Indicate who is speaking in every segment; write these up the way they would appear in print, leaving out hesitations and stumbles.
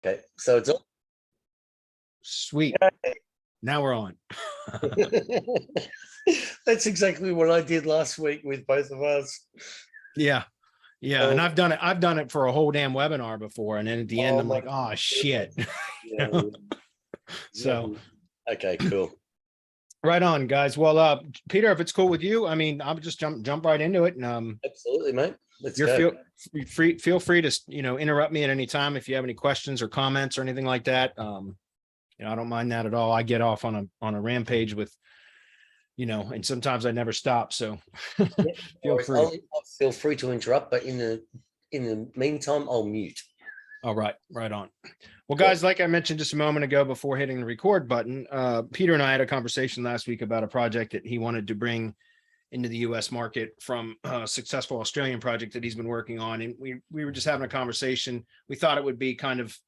Speaker 1: Okay, so it's all.
Speaker 2: Sweet. Now we're on.
Speaker 1: That's exactly what I did last week with both of us.
Speaker 2: Yeah. Yeah. And I've done it for a whole damn webinar before. And then at the end, I'm like, oh shit.
Speaker 1: Yeah.
Speaker 2: So
Speaker 1: okay, cool.
Speaker 2: Right on, guys. Well, Peter, if it's cool with you, I mean, I'll just jump right into it. And
Speaker 1: absolutely, mate. Let's go.
Speaker 2: Feel free to interrupt me at any time if you have any questions or comments or anything like that. I don't mind that at all. I get off on a rampage with, and sometimes I never stop. So feel free.
Speaker 1: I'll feel free to interrupt, but in the meantime, I'll mute.
Speaker 2: All right, right on. Well, guys, like I mentioned just a moment ago before hitting the record button, Peter and I had a conversation last week about a project that he wanted to bring into the U.S. market from a successful Australian project that he's been working on. And we were just having a conversation. We thought it would be kind of,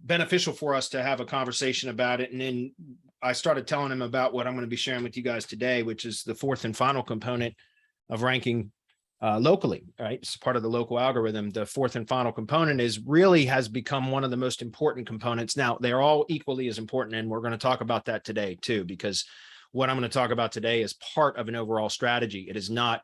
Speaker 2: beneficial for us to have a conversation about it. And then I started telling him about what I'm going to be sharing with you guys today, which is the fourth and final component of ranking locally, right? It's part of the local algorithm. The fourth and final component has become one of the most important components. Now, they're all equally as important, and we're going to talk about that today too, because what I'm going to talk about today is part of an overall strategy. It is not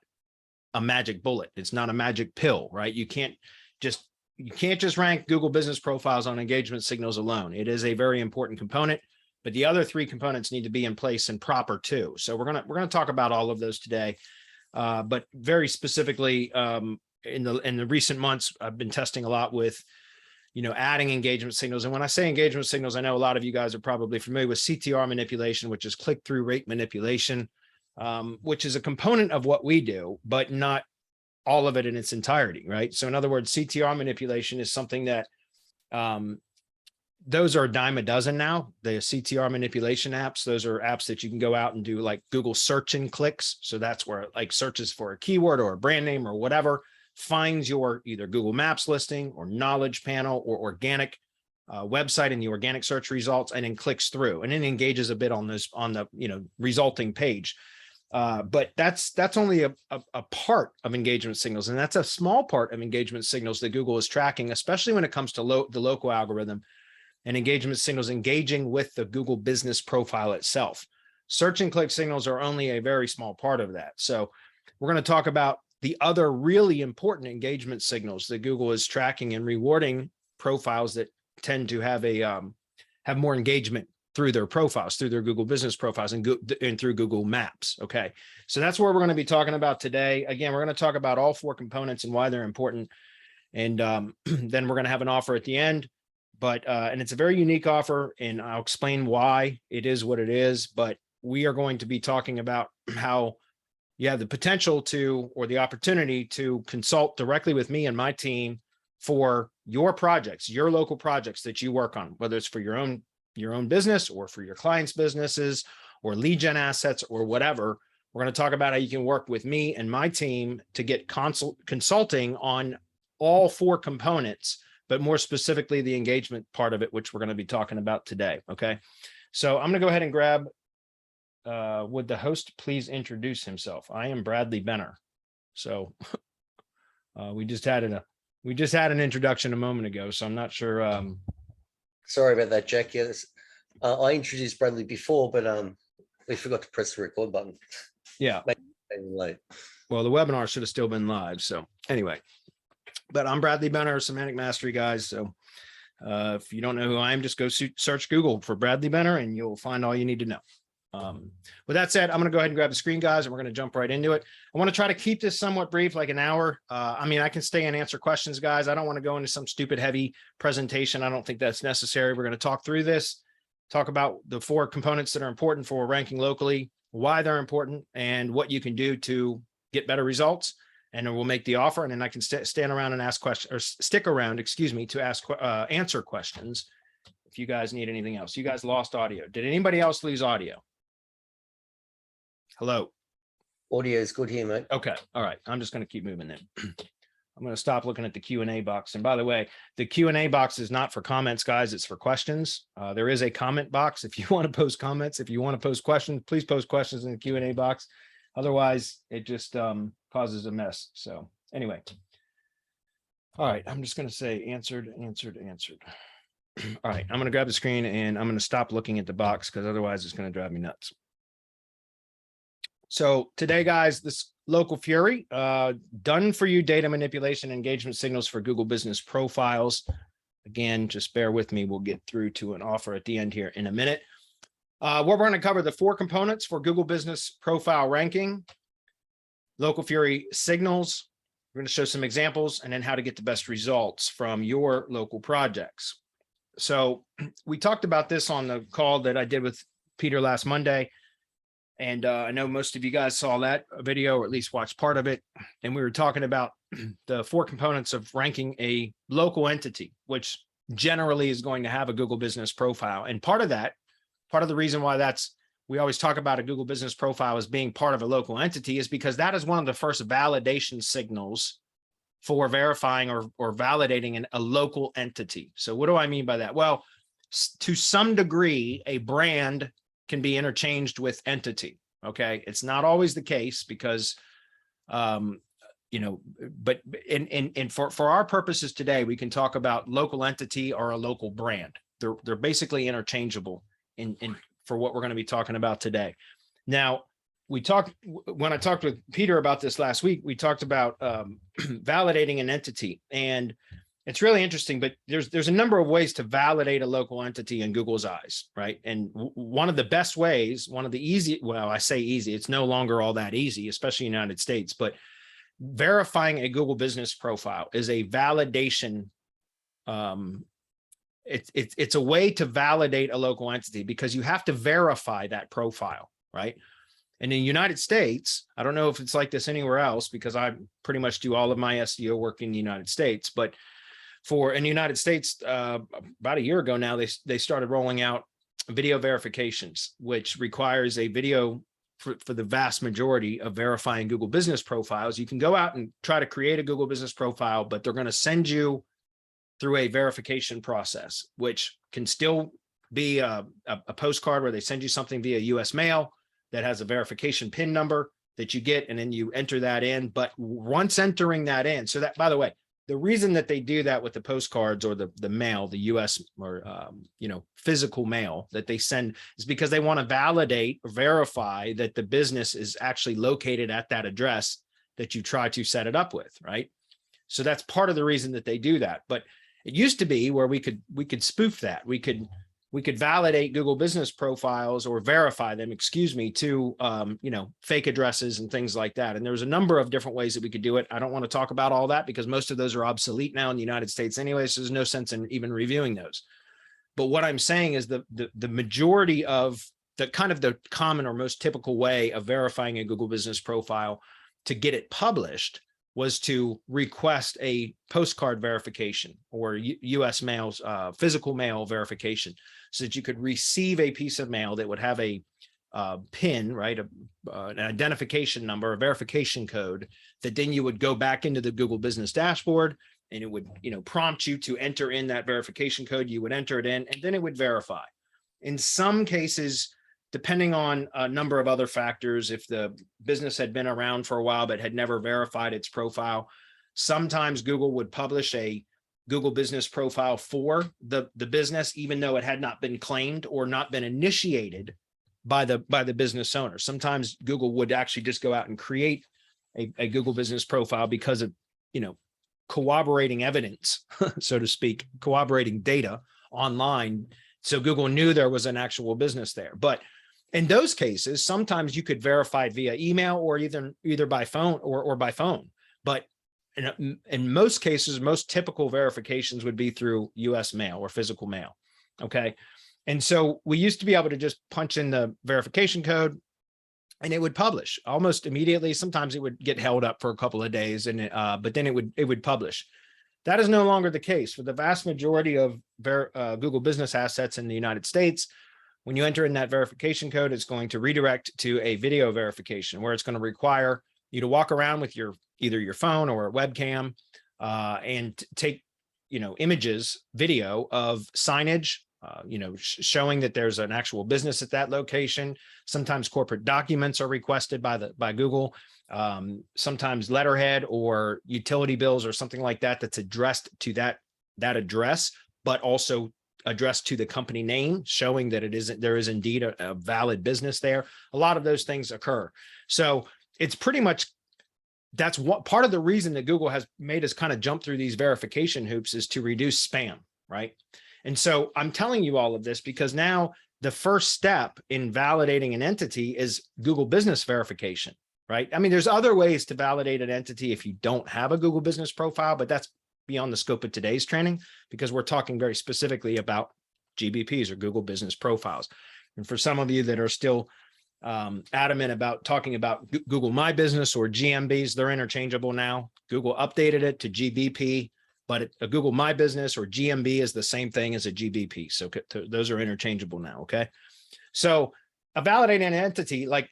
Speaker 2: a magic bullet. It's not a magic pill, right? You can't just rank Google business profiles on engagement signals alone. It is a very important component, but the other three components need to be in place and proper too. So we're going to talk about all of those today. But very specifically, in the recent months, I've been testing a lot with, adding engagement signals. And when I say engagement signals, I know a lot of you guys are probably familiar with CTR manipulation, which is click-through rate manipulation, which is a component of what we do, but not all of it in its entirety, right? So in other words, CTR manipulation is something that those are a dime a dozen now. The CTR manipulation apps, those are apps that you can go out and do like Google search and clicks. So that's where like searches for a keyword or a brand name or whatever, finds your either Google Maps listing or knowledge panel or organic website in the organic search results, and then clicks through and then engages a bit on the resulting page. But that's only a part of engagement signals. And that's a small part of engagement signals that Google is tracking, especially when it comes to the local algorithm and engagement signals engaging with the Google business profile itself. Search and click signals are only a very small part of that. So we're going to talk about the other really important engagement signals that Google is tracking and rewarding profiles that tend to have have more engagement through their profiles, through their Google business profiles and through Google Maps. Okay. So that's what we're going to be talking about today. Again, we're going to talk about all four components and why they're important. And then we're going to have an offer at the end, and it's a very unique offer, and I'll explain why it is what it is, but we are going to be talking about how you have the potential to, or the opportunity to consult directly with me and my team for your projects, your local projects that you work on, whether it's for your own business or for your clients' businesses or lead gen assets or whatever. We're going to talk about how you can work with me and my team to get consulting on all four components, but more specifically the engagement part of it, which we're going to be talking about today. Okay. So I'm going to go ahead and grab, would the host please introduce himself? I am Bradley Benner. So we just had an introduction a moment ago, so I'm not sure.
Speaker 1: Sorry about that, Jack. Yes, I introduced Bradley before, but we forgot to press the record button.
Speaker 2: Yeah.
Speaker 1: Late.
Speaker 2: Well, the webinar should have still been live. So anyway, but I'm Bradley Benner, Semantic Mastery, guys. So if you don't know who I am, just go search Google for Bradley Benner and you'll find all you need to know. With that said, I'm going to go ahead and grab the screen, guys, and we're going to jump right into it. I want to try to keep this somewhat brief, like an hour. I mean, I can stay and answer questions, guys. I don't want to go into some stupid heavy presentation. I don't think that's necessary. We're going to talk through this, talk about the four components that are important for ranking locally, why they're important, and what you can do to get better results. And then we'll make the offer, and then I can stand around and ask questions, or stick around, excuse me, to answer questions if you guys need anything else. You guys lost audio. Did anybody else lose audio? Hello.
Speaker 1: Audio is good here, mate.
Speaker 2: Okay. All right. I'm just going to keep moving then. I'm going to stop looking at the Q&A box. And by the way, the Q&A box is not for comments, guys. It's for questions. There is a comment box if you want to post comments. If you want to post questions, please post questions in the Q&A box. Otherwise, it just causes a mess. So anyway, All right, I'm just going to say answered. All right, I'm going to grab the screen and I'm going to stop looking at the box because otherwise it's going to drive me nuts. So today, guys, this local fury, done for you data manipulation engagement signals for Google business profiles. Again, just bear with me. We'll get through to an offer at the end here in a minute. We're going to cover the 4 components for Google business profile ranking, local fury signals. We're going to show some examples and then how to get the best results from your local projects. So we talked about this on the call that I did with Peter last Monday. And I know most of you guys saw that video, or at least watched part of it. And we were talking about the 4 components of ranking a local entity, which generally is going to have a Google business profile. And part of the reason why we always talk about a Google business profile as being part of a local entity is because that is one of the first validation signals for verifying or validating a local entity. So what do I mean by that? Well, to some degree, a brand can be interchanged with entity. Okay. It's not always the case because, you know, but for our purposes today, we can talk about local entity or a local brand. They're basically interchangeable for what we're going to be talking about today. Now, when I talked with Peter about this last week, we talked about validating an entity, and it's really interesting, but there's a number of ways to validate a local entity in Google's eyes, right? And one of the best ways, one of the easy, well, I say easy, it's no longer all that easy, especially in the United States, but verifying a Google business profile is a validation. It's a way to validate a local entity because you have to verify that profile, right? And in the United States, I don't know if it's like this anywhere else because I pretty much do all of my SEO work in the United States, but in the United States, about a year ago now, they started rolling out video verifications, which requires a video for the vast majority of verifying Google business profiles. You can go out and try to create a Google business profile, but they're going to send you through a verification process, which can still be a postcard where they send you something via US mail that has a verification PIN number that you get, and then you enter that in. But once entering that in, so that, by the way, the reason that they do that with the postcards or the mail, the US or, you know, physical mail that they send is because they want to validate or verify that the business is actually located at that address that you try to set it up with, right? So that's part of the reason that they do that. But it used to be where we could spoof that. We could validate Google business profiles or verify them, excuse me, to, you know, fake addresses and things like that. And there's a number of different ways that we could do it. I don't want to talk about all that because most of those are obsolete now in the United States anyway, so there's no sense in even reviewing those. But what I'm saying is the majority of the kind of the common or most typical way of verifying a Google business profile to get it published was to request a postcard verification or US mail's physical mail verification so that you could receive a piece of mail that would have a PIN, right? An identification number, a verification code that then you would go back into the Google business dashboard and it would, you know, prompt you to enter in that verification code. You would enter it in and then it would verify. In some cases, depending on a number of other factors, if the business had been around for a while but had never verified its profile, sometimes Google would publish a Google business profile for the business, even though it had not been claimed or not been initiated by the business owner. Sometimes Google would actually just go out and create a Google business profile because of, you know, corroborating evidence, so to speak, corroborating data online. So Google knew there was an actual business there. But in those cases, sometimes you could verify it via email or either by phone or by phone. But in most cases, most typical verifications would be through US mail or physical mail. Okay. And so we used to be able to just punch in the verification code and it would publish almost immediately. Sometimes it would get held up for a couple of days, and but then it would publish. That is no longer the case for the vast majority of Google business assets in the United States. When you enter in that verification code, it's going to redirect to a video verification where it's going to require you to walk around with either your phone or a webcam and take, you know, images, video of signage, showing that there's an actual business at that location. Sometimes corporate documents are requested by Google. Sometimes letterhead or utility bills or something like that that's addressed to that address, but also addressed to the company name, showing that there is indeed a valid business there. A lot of those things occur. So it's pretty much, that's what part of the reason that Google has made us kind of jump through these verification hoops is to reduce spam, right? And so I'm telling you all of this because now the first step in validating an entity is Google Business verification, right? I mean, there's other ways to validate an entity if you don't have a Google Business profile, but that's beyond the scope of today's training because we're talking very specifically about GBPs or Google Business profiles. And for some of you that are still adamant about talking about Google My Business or GMBs, they're interchangeable now. Google updated it to GBP, but a Google My Business or GMB is the same thing as a GBP. So those are interchangeable now, okay? So a validating an entity, like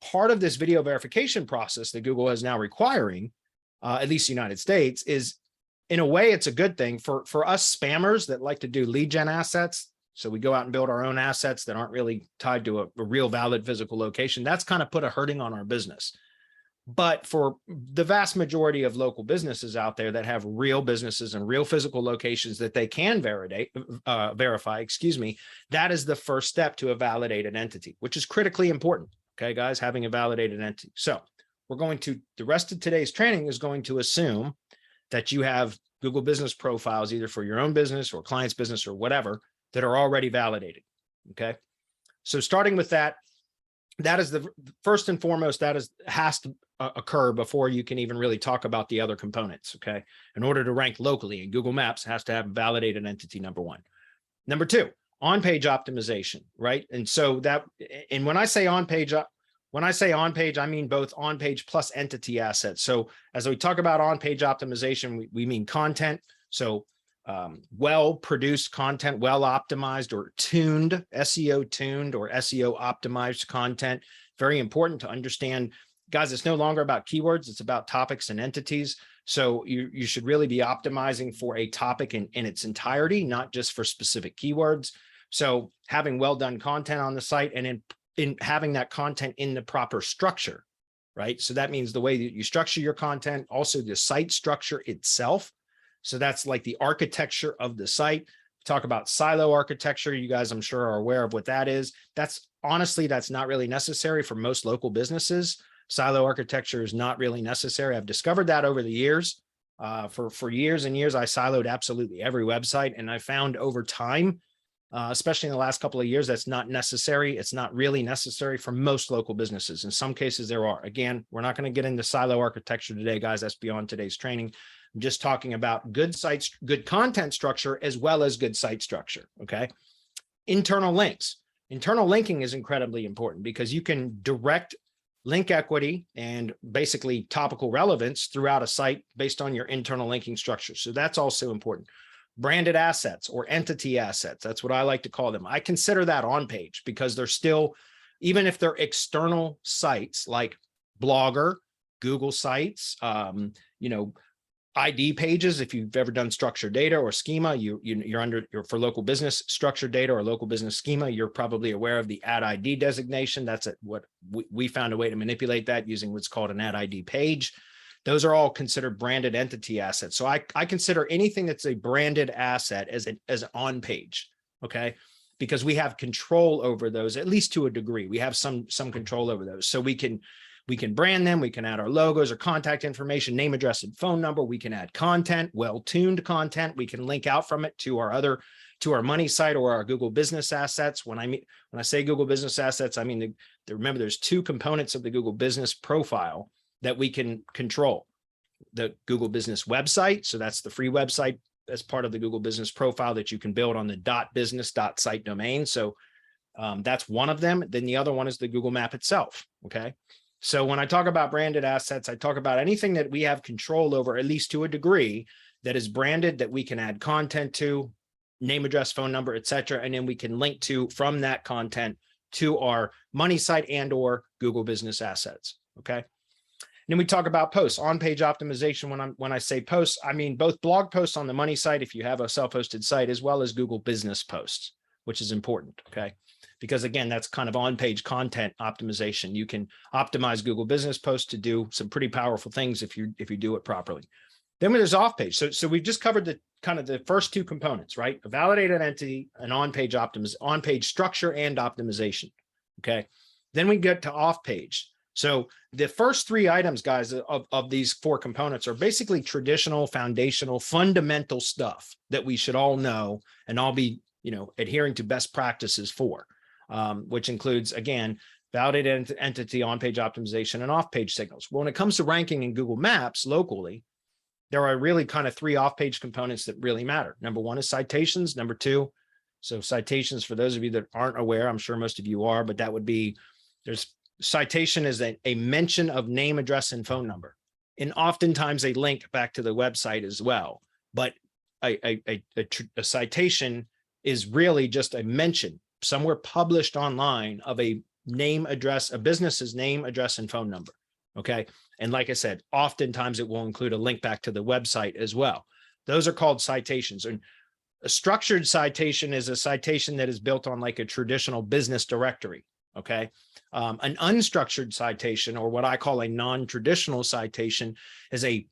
Speaker 2: part of this video verification process that Google is now requiring, at least the United States, is in a way, it's a good thing for us spammers that like to do lead gen assets. So we go out and build our own assets that aren't really tied to a real valid physical location. That's kind of put a hurting on our business. But for the vast majority of local businesses out there that have real businesses and real physical locations that they can verify, that is the first step to a validated entity, which is critically important. Okay, guys, having a validated entity. So the rest of today's training is going to assume that you have Google Business profiles, either for your own business or client's business or whatever, that are already validated. Okay. So starting with that is the first and foremost, has to occur before you can even really talk about the other components. Okay. In order to rank locally in Google Maps, has to have validated entity, number one. Number two, on-page optimization, right? And so when I say on-page, I mean both on-page plus entity assets. So as we talk about on-page optimization, we mean content. So well-produced content, well-optimized or tuned, SEO tuned or SEO optimized content. Very important to understand, guys, it's no longer about keywords, it's about topics and entities. So you should really be optimizing for a topic in its entirety, not just for specific keywords. So having well-done content on the site and in having that content in the proper structure, right? So that means the way that you structure your content, also the site structure itself. So that's like the architecture of the site. Talk about silo architecture. You guys, I'm sure, are aware of what that is. That's not really necessary for most local businesses. Silo architecture is not really necessary. I've discovered that over the years. For years and years, I siloed absolutely every website. And I found over time, especially in the last couple of years, that's not necessary. It's not really necessary for most local businesses. In some cases, there are. Again, we're not going to get into silo architecture today, guys. That's beyond today's training. I'm just talking about good sites, good content structure, as well as good site structure, okay? Internal links. Internal linking is incredibly important because you can direct link equity and basically topical relevance throughout a site based on your internal linking structure. So that's also important. Branded assets or entity assets, that's what I like to call them. I consider that on page because they're still, even if they're external sites like Blogger, Google Sites, ID pages. If you've ever done structured data or schema, you're for local business structured data or local business schema, you're probably aware of the add ID designation. That's what we found a way to manipulate that using what's called an add ID page. Those are all considered branded entity assets. So I consider anything that's a branded asset as an on page, okay? Because we have control over those, at least to a degree. We have some control over those. So we can brand them, we can add our logos or contact information, name, address, and phone number. We can add content, well-tuned content. We can link out from it to our money site or our Google Business assets. When I say Google Business assets, I mean, remember there's two components of the Google Business profile that we can control. The Google Business website, so that's the free website as part of the Google Business profile that you can build on the .business.site domain. So that's one of them. Then the other one is the Google Map itself, okay? So when I talk about branded assets, I talk about anything that we have control over, at least to a degree, that is branded, that we can add content to, name, address, phone number, et cetera. And then we can link to from that content to our money site and or Google Business assets, okay? And then we talk about posts, on-page optimization. When I say posts, I mean both blog posts on the money site, if you have a self-hosted site, as well as Google Business posts, which is important. Okay. Because again, that's kind of on-page content optimization. You can optimize Google Business Posts to do some pretty powerful things if you do it properly. Then there's off-page. So we've just covered the kind of the first two components, right? A validated entity and on-page structure and optimization. Okay. Then we get to off-page. So the first three items, guys, of these four components are basically traditional, foundational, fundamental stuff that we should all know and all be, adhering to best practices for. Which includes, again, validated entity, on-page optimization, and off-page signals. Well, when it comes to ranking in Google Maps locally, there are really kind of three off-page components that really matter. Number one is citations. Number two, so citations, for those of you that aren't aware, I'm sure most of you are, but that would be, citation is a mention of name, address, and phone number, and oftentimes a link back to the website as well. But a citation is really just a mention somewhere published online of a name, address, a business's name, address, and phone number. Okay. And like I said, oftentimes it will include a link back to the website as well. Those are called citations. And a structured citation is a citation that is built on like a traditional business directory. Okay. An unstructured citation, or what I call a non-traditional citation, is a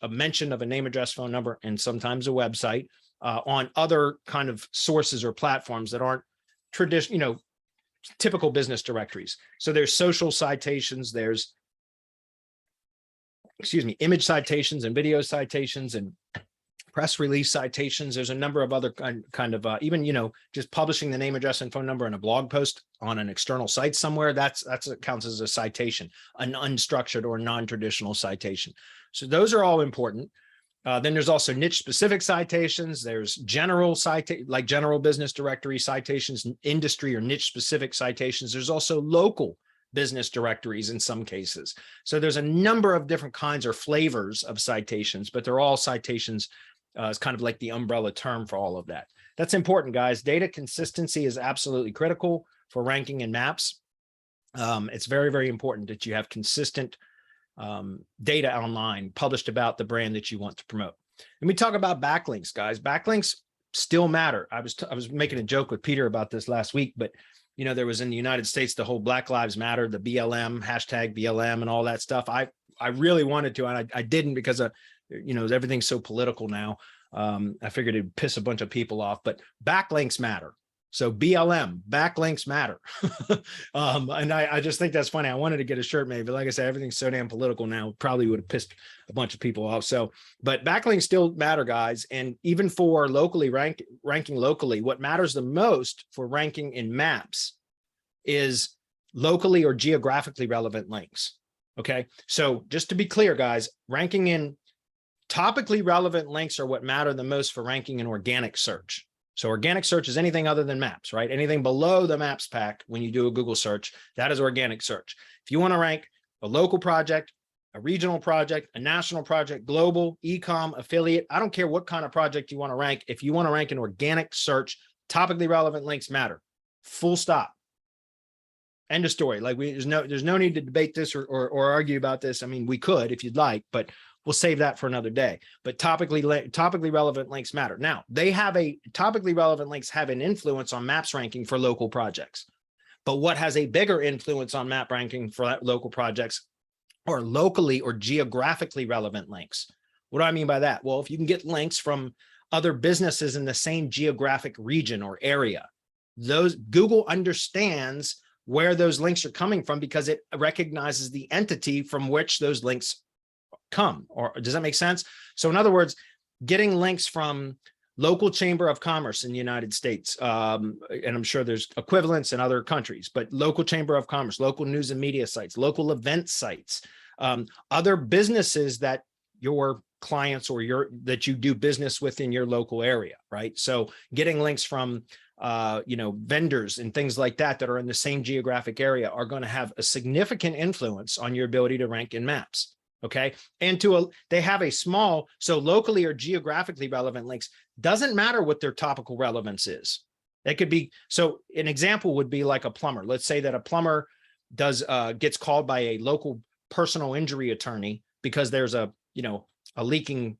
Speaker 2: mention of a name, address, phone number, and sometimes a website on other kind of sources or platforms that aren't traditional, typical business directories. So there's social citations, there's, image citations and video citations and press release citations. There's a number of other kind of even, just publishing the name, address, and phone number in a blog post on an external site somewhere. That counts as a citation, an unstructured or non-traditional citation. So those are all important. Then there's also niche specific citations. There's general like general business directory citations, industry or niche specific citations. There's also local business directories in some cases. So there's a number of different kinds or flavors of citations, but they're all citations. It's kind of like the umbrella term for all of that. That's important, guys. Data consistency is absolutely critical for ranking in maps. It's very, very important that you have consistent data online published about the brand that you want to promote. And we talk about backlinks, guys. Backlinks still matter. I was making a joke with Peter about this last week, but there was in the United States the whole Black Lives Matter, the BLM, hashtag BLM, and all that stuff. I really wanted to, and I didn't because everything's so political now. I figured it'd piss a bunch of people off, but backlinks matter. So BLM, backlinks matter. And I just think that's funny. I wanted to get a shirt made, but like I said, everything's so damn political now, probably would have pissed a bunch of people off. So, but backlinks still matter, guys. And even for locally ranking locally, what matters the most for ranking in maps is locally or geographically relevant links. Okay. So just to be clear, guys, ranking in topically relevant links are what matter the most for ranking in organic search. So organic search is anything other than maps, right? Anything below the maps pack when you do a Google search, that is organic search. If you want to rank a local project, a regional project, a national project, global, e-com, affiliate, I don't care what kind of project you want to rank. If you want to rank an organic search, topically relevant links matter. Full stop. End of story. Like there's no need to debate this or argue about this. I mean, we could if you'd like, but we'll save that for another day. But topically relevant links matter. Now, topically relevant links have an influence on maps ranking for local projects. But what has a bigger influence on map ranking for local projects are locally or geographically relevant links. What do I mean by that? Well, if you can get links from other businesses in the same geographic region or area, Google understands where those links are coming from because it recognizes the entity from which those links come. Or does that make sense? So in other words, getting links from local chamber of commerce in the United States, and I'm sure there's equivalents in other countries, but local chamber of commerce, local news and media sites, local event sites, other businesses that your clients or that you do business with in your local area, right? So getting links from vendors and things like that are in the same geographic area are going to have a significant influence on your ability to rank in maps. Okay. And they have a small, so locally or geographically relevant links, doesn't matter what their topical relevance is. It could be, so an example would be like a plumber. Let's say that a plumber gets called by a local personal injury attorney because there's a leaking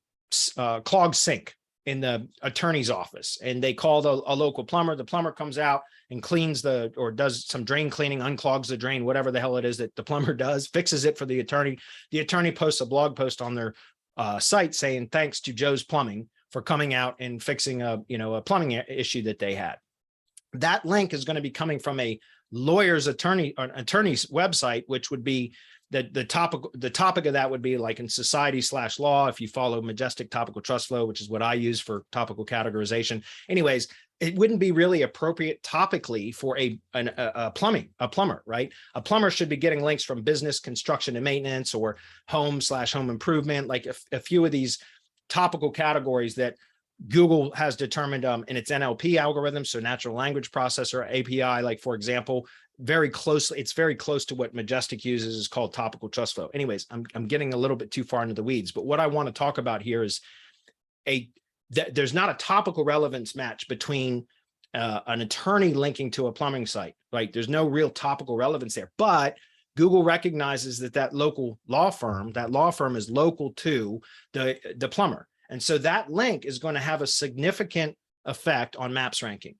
Speaker 2: clogged sink in the attorney's office and they call a local plumber. The plumber comes out and cleans or does some drain cleaning, unclogs the drain, whatever the hell it is that the plumber does, fixes it for the attorney. The attorney posts a blog post on their site saying, thanks to Joe's Plumbing for coming out and fixing a plumbing issue that they had. That link is going to be coming from a lawyer's attorney's website, which would be the topic of that would be like in society/law. If you follow Majestic Topical Trust Flow, which is what I use for topical categorization. Anyways, it wouldn't be really appropriate topically for a plumber, right? A plumber should be getting links from business, construction and maintenance, or home/home improvement, like a few of these topical categories that Google has determined in its NLP algorithm, so natural language processor API, like for example, it's very close to what Majestic uses, is called topical trust flow. Anyways, I'm getting a little bit too far into the weeds, but what I want to talk about here is there's not a topical relevance match between an attorney linking to a plumbing site, right? There's no real topical relevance there, but Google recognizes that local law firm is local to the plumber. And so that link is going to have a significant effect on Maps ranking.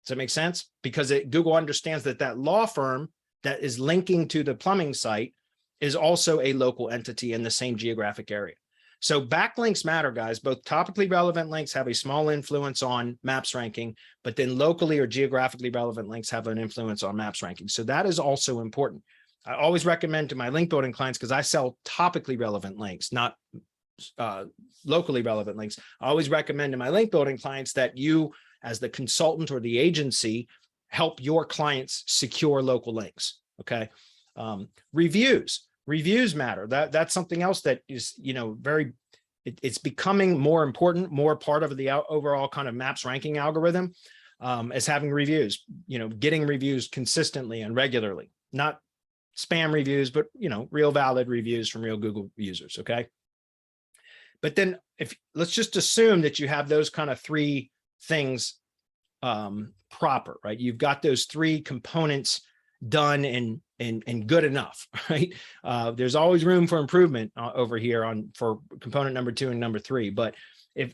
Speaker 2: Does that make sense? Because Google understands that law firm that is linking to the plumbing site is also a local entity in the same geographic area. So backlinks matter, guys. Both topically relevant links have a small influence on Maps ranking, but then locally or geographically relevant links have an influence on Maps ranking. So that is also important. I always recommend to my link building clients, because I sell topically relevant links, not locally relevant links. I always recommend to my link building clients that you, as the consultant or the agency, help your clients secure local links. Okay. Reviews matter. That's something else that is, it's becoming more important, more part of the overall kind of Maps ranking algorithm, as having reviews, getting reviews consistently and regularly, not spam reviews, but, real valid reviews from real Google users. Okay. But then let's just assume that you have those kind of three things proper, right? You've got those three components done and good enough, right? There's always room for improvement over here for component number 2 and number 3. But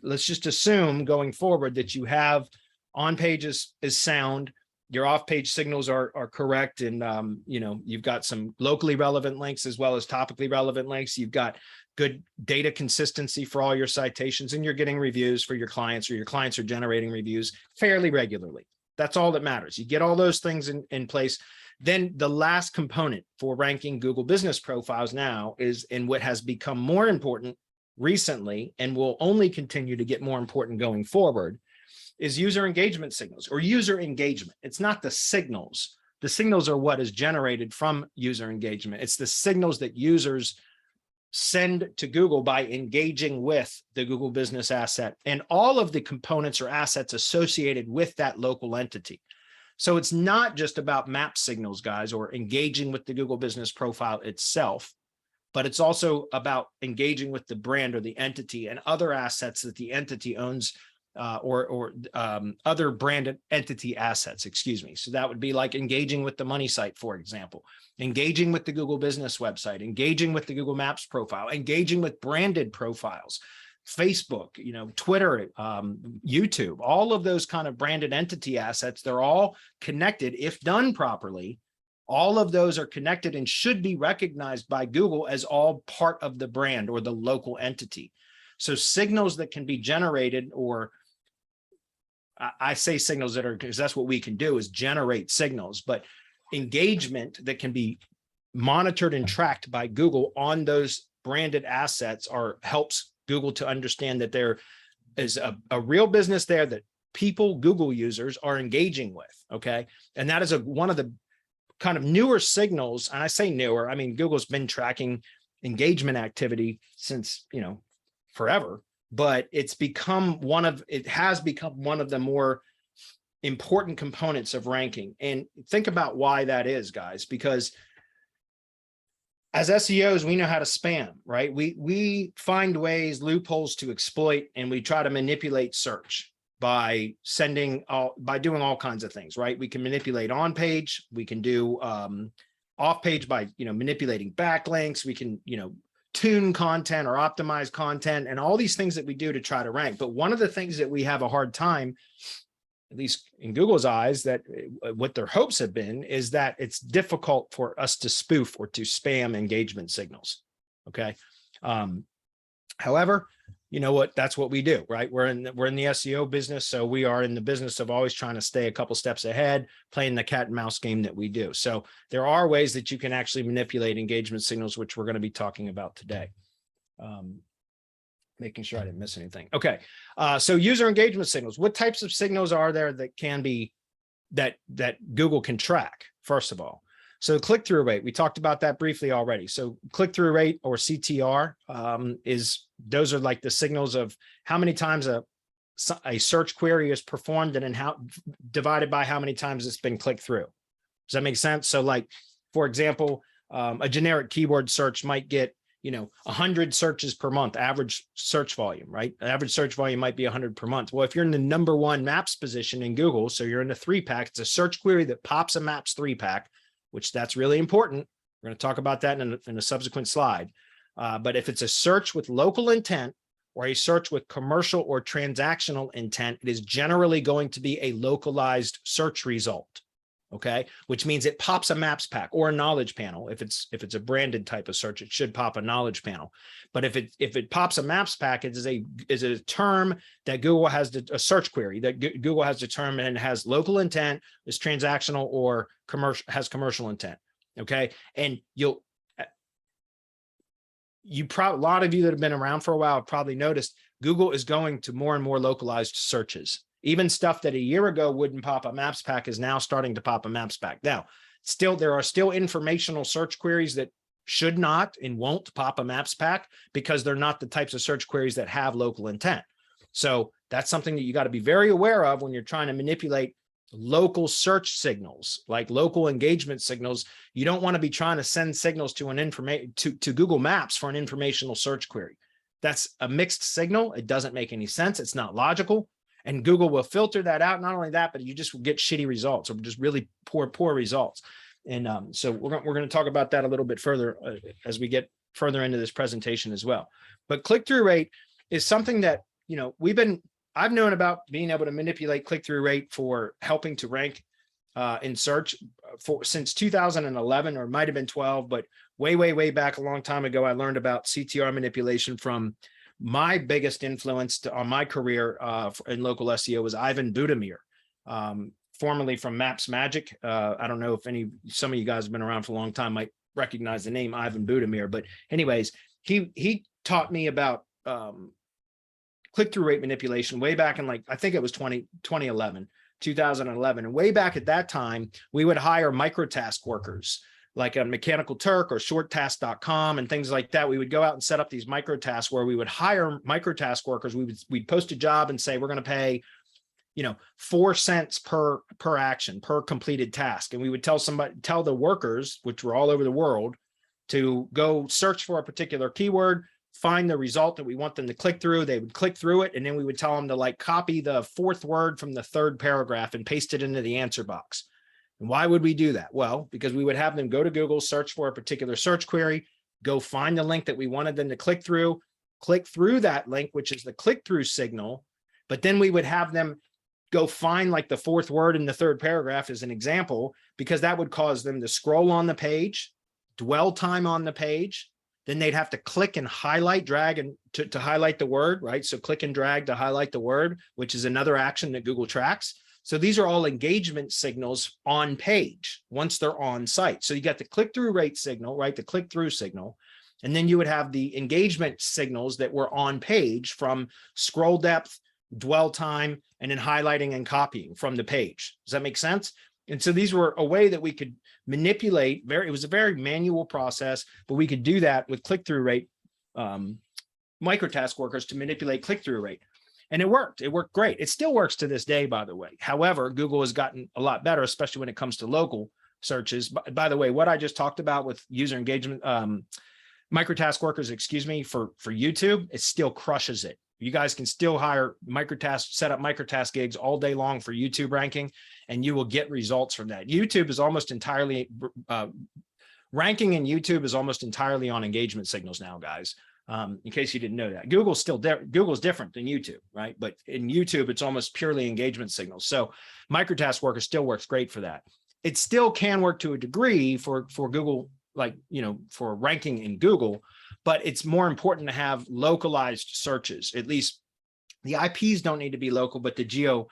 Speaker 2: let's just assume going forward that you have on page is sound, your off-page signals are correct, and you've got some locally relevant links as well as topically relevant links. You've got good data consistency for all your citations, and you're getting reviews for your clients, or your clients are generating reviews fairly regularly. That's all that matters. You get all those things in place. Then the last component for ranking Google business profiles now is, and what has become more important recently and will only continue to get more important going forward, is user engagement signals, or user engagement. It's not the signals. The signals are what is generated from user engagement. It's the signals that users send to Google by engaging with the Google business asset and all of the components or assets associated with that local entity. So it's not just about map signals, guys, or engaging with the Google business profile itself, but it's also about engaging with the brand or the entity and other assets that the entity owns, or other branded entity assets, excuse me. So that would be like engaging with the money site, for example, engaging with the Google business website, engaging with the Google Maps profile, engaging with branded profiles, Facebook, Twitter, YouTube, all of those kind of branded entity assets. They're all connected. If done properly, all of those are connected and should be recognized by Google as all part of the brand or the local entity. So signals that can be generated, or I say signals that are, because that's what we can do, is generate signals, but engagement that can be monitored and tracked by Google on those branded assets helps Google to understand that there is a real business there that Google users are engaging with. Okay. And that is one of the kind of newer signals. And I say newer, I mean, Google's been tracking engagement activity since, forever, but it has become one of the more important components of ranking. And think about why that is, guys, because as SEOs, we know how to spam, right? We find ways, loopholes to exploit, and we try to manipulate search by doing all kinds of things, right? We can manipulate on page, we can do off page by, manipulating backlinks. We can, tune content or optimize content and all these things that we do to try to rank. But one of the things that we have a hard time, at least in Google's eyes, that what their hopes have been is that it's difficult for us to spoof or to spam engagement signals. Okay. However, you know what, that's what we do, right? We're in the SEO business. So we are in the business of always trying to stay a couple steps ahead, playing the cat and mouse game that we do. So there are ways that you can actually manipulate engagement signals, which we're going to be talking about today. Making sure I didn't miss anything. Okay. So user engagement signals, what types of signals are there that can be, that Google can track, first of all? So click-through rate, we talked about that briefly already. So click-through rate, or CTR, those are like the signals of how many times a search query is performed and then how divided by how many times it's been clicked through. Does that make sense? So like, for example, a generic keyword search might get, 100 searches per month, average search volume, right? Average search volume might be 100 per month. Well, if you're in the #1 maps position in Google, so you're in the 3-pack, it's a search query that pops a maps 3-pack, which that's really important. We're going to talk about that in a subsequent slide. But if it's a search with local intent or a search with commercial or transactional intent, it is generally going to be a localized search result. Okay, which means it pops a maps pack or a knowledge panel. If it's a branded type of search, it should pop a knowledge panel. But if it pops a maps pack, it is a term that Google has a search query that Google has determined and has local intent, is transactional, or has commercial intent. Okay, and a lot of you that have been around for a while have probably noticed Google is going to more and more localized searches. Even stuff that a year ago wouldn't pop a maps pack is now starting to pop a maps pack. Now, there are still informational search queries that should not and won't pop a maps pack because they're not the types of search queries that have local intent. So that's something that you got to be very aware of when you're trying to manipulate local search signals, like local engagement signals. You don't want to be trying to send signals to to Google Maps for an informational search query. That's a mixed signal. It doesn't make any sense. It's not logical. And Google will filter that out. Not only that, but you just will get shitty results, or just really poor results. And so we're going to talk about that a little bit further as we get further into this presentation as well. But click-through rate is something that, I've known about being able to manipulate click-through rate for helping to rank in search since 2011, or it might have been 12, but way back a long time ago, I learned about CTR manipulation from my biggest influence on my career in local SEO was Ivan Budimir, formerly from Maps Magic. I don't know if some of you guys have been around for a long time might recognize the name Ivan Budimir, but anyways, he taught me about click-through rate manipulation way back in, I think it was 2011. And way back at that time, we would hire microtask workers like a Mechanical Turk or shorttask.com and things like that. We would go out and set up these microtasks where we would hire microtask workers. We'd post a job and say, we're going to pay, 4 cents per action, per completed task. And we would tell the workers, which were all over the world, to go search for a particular keyword, find the result that we want them to click through. They would click through it. And then we would tell them to copy the 4th word from the 3rd paragraph and paste it into the answer box. And why would we do that? Well, because we would have them go to Google, search for a particular search query, go find the link that we wanted them to click through that link, which is the click-through signal. But then we would have them go find the 4th word in the 3rd paragraph as an example, because that would cause them to scroll on the page, dwell time on the page. Then they'd have to click and highlight, drag and to highlight the word, right? So click and drag to highlight the word, which is another action that Google tracks. So these are all engagement signals on page once they're on site. So you got the click-through rate signal, right? The click-through signal. And then you would have the engagement signals that were on page from scroll depth, dwell time, and then highlighting and copying from the page. Does that make sense? And so these were a way that we could manipulate. It was a very manual process, but we could do that with click-through rate microtask workers to manipulate click-through rate. And it worked. It worked great. It still works to this day, by the way. However, Google has gotten a lot better, especially when it comes to local searches. By the way, what I just talked about with user engagement, microtask workers, for YouTube, it still crushes it. You guys can still hire set up microtask gigs all day long for YouTube ranking, and you will get results from that. YouTube is almost entirely ranking in YouTube is almost entirely on engagement signals now, guys. In case you didn't know that, Google's different than YouTube, right? But in YouTube, it's almost purely engagement signals. So microtask worker still works great for that. It still can work to a degree for Google, like, you know, for ranking in Google, but it's more important to have localized searches. At least the IPs don't need to be local, but the geolocation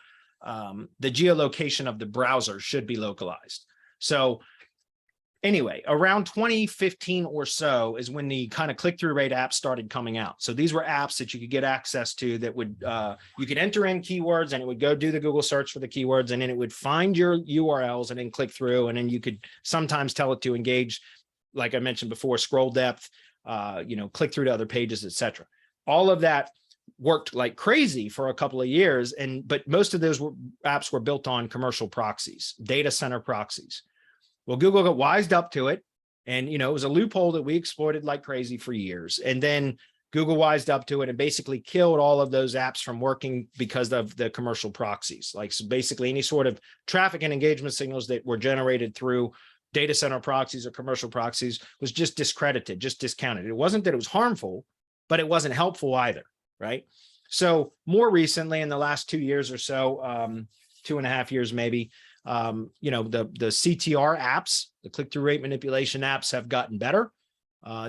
Speaker 2: of the browser should be localized. So anyway, around 2015 or so is when the kind of click-through rate apps started coming out. So these were apps that you could get access to that would, you could enter in keywords and it would go do the Google search for the keywords, and then it would find your URLs and then click through, and then you could sometimes tell it to engage, like I mentioned before, scroll depth, you know, click through to other pages, etc. All of that worked like crazy for a couple of years, but most of those apps were built on commercial proxies, data center proxies. Well, Google got wised up to it, and you know, it was a loophole that we exploited like crazy for years. And then Google wised up to it and basically killed all of those apps from working because of the commercial proxies. Like, so basically any sort of traffic and engagement signals that were generated through data center proxies or commercial proxies was just discredited, just discounted. It wasn't that it was harmful, but it wasn't helpful either, right? So more recently, in the last 2 years or so, 2.5 years maybe, you know, the CTR apps, the click-through rate manipulation apps, have gotten better.